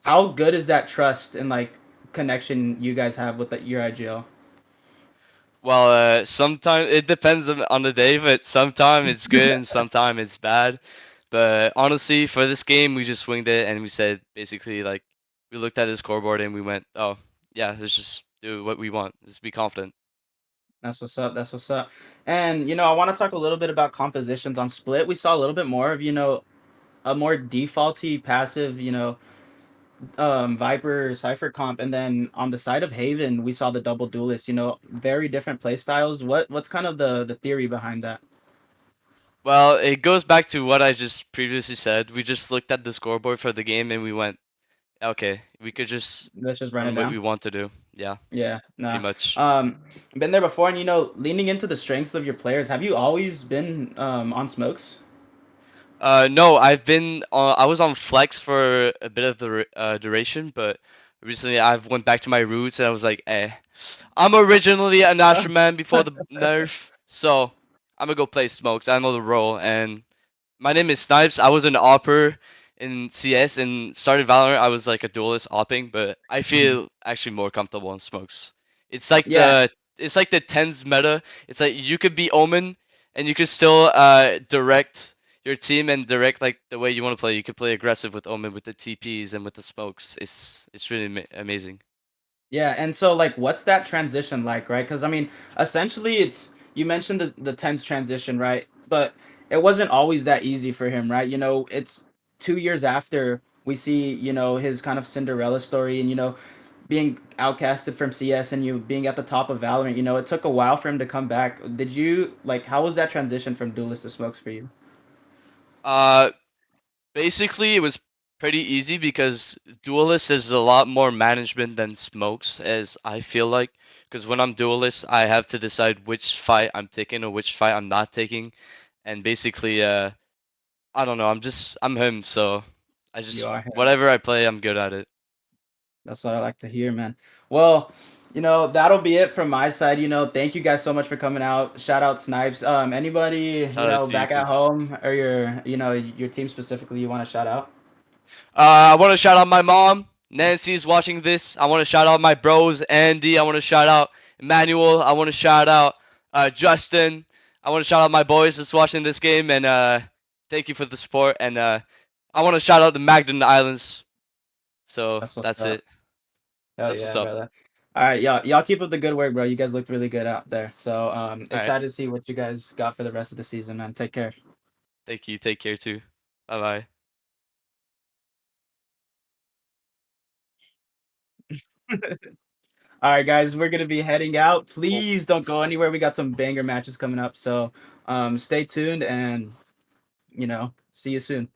How good is that trust and like connection you guys have with your IGL?
Well, sometimes it depends on the day, but sometimes it's good and sometimes it's bad. But honestly, for this game, we just swinged it and we said basically like we looked at the scoreboard and we went, "Oh, yeah, let's just do what we want. Let's be confident."
That's what's up. That's what's up. And I want to talk a little bit about compositions on split. We saw a little bit more of a more defaulty passive, Viper Cypher comp, and then on the side of Haven, we saw the double duelist. Very different play styles. What's kind of the theory behind that?
Well, it goes back to what I just previously said. We just looked at the scoreboard for the game and we went, "Okay, we could just
Let's just run it
run what we
down.
want to do." Yeah,
Yeah,
pretty
nah.
much.
Been there before, and leaning into the strengths of your players. Have you always been on smokes?
No, I was on flex for a bit of the duration, but recently I've went back to my roots and I was like, I'm originally an Astroman before the nerf, so I'm gonna go play smokes. I know the role, and my name is Snipes. I was an opper in CS and started Valorant. I was like a duelist opping, but I
Mhm.
feel actually more comfortable in smokes. It's like
Yeah,
the tens meta. It's like you could be Omen and you could still direct your team and direct like the way you want to play. You could play aggressive with Omen with the TPs and with the smokes. It's really amazing.
yeah, and so like, what's that transition like, right? Because I mean, essentially, it's you mentioned the tense transition, right? But it wasn't always that easy for him, right? It's 2 years after we see his kind of Cinderella story, and being outcasted from CS and you being at the top of Valorant. It took a while for him to come back. Did you like? How was that transition from Duelist to Smokes for you?
Uh, Basically, it was pretty easy because Duelist is a lot more management than Smokes, as I feel like. Because when I'm Duelist, I have to decide which fight I'm taking or which fight I'm not taking, and basically, I don't know. I'm him, so I
You
just
are him.
whatever I play, I'm good at it.
That's what I like to hear, man. Well, that'll be it from my side. Thank you guys so much for coming out. Shout out Snipes. Anybody,
Shout out to you
back
too.
at home or your team specifically you want to shout out?
I want to shout out my mom. Nancy's watching this. I want to shout out my bros, Andy. I want to shout out Emmanuel. I want to shout out Justin. I want to shout out my boys that's watching this game, and thank you for the support. And I want to shout out the Magdalen Islands. So
That's what's
that's
up.
it.
Hell
That's what's
yeah,
up.
brother. All right, y'all keep up the good work, bro. You guys looked really good out there. So
All right.
excited to see what you guys got for the rest of the season, man. Take care.
Thank you. Take care too. Bye bye.
All right, guys, we're gonna be heading out. Please don't go anywhere. We got some banger matches coming up, so stay tuned and see you soon.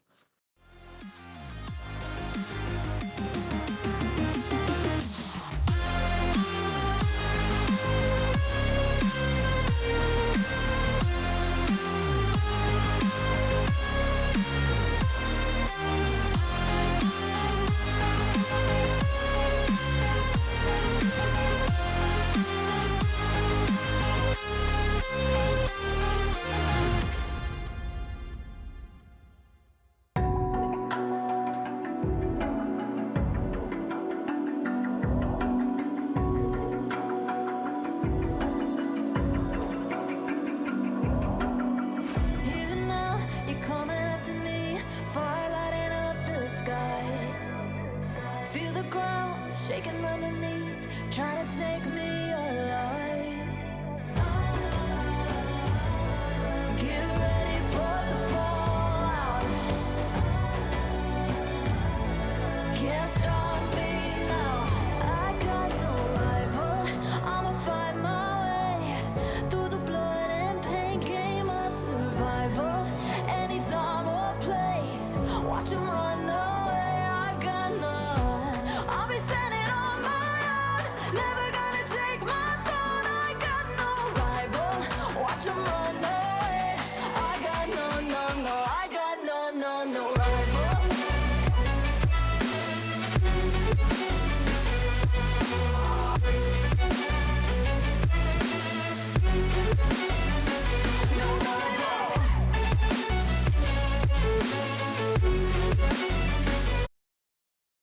Even now, you're coming up to me, fire lighting up the sky. Feel the ground shaking underneath.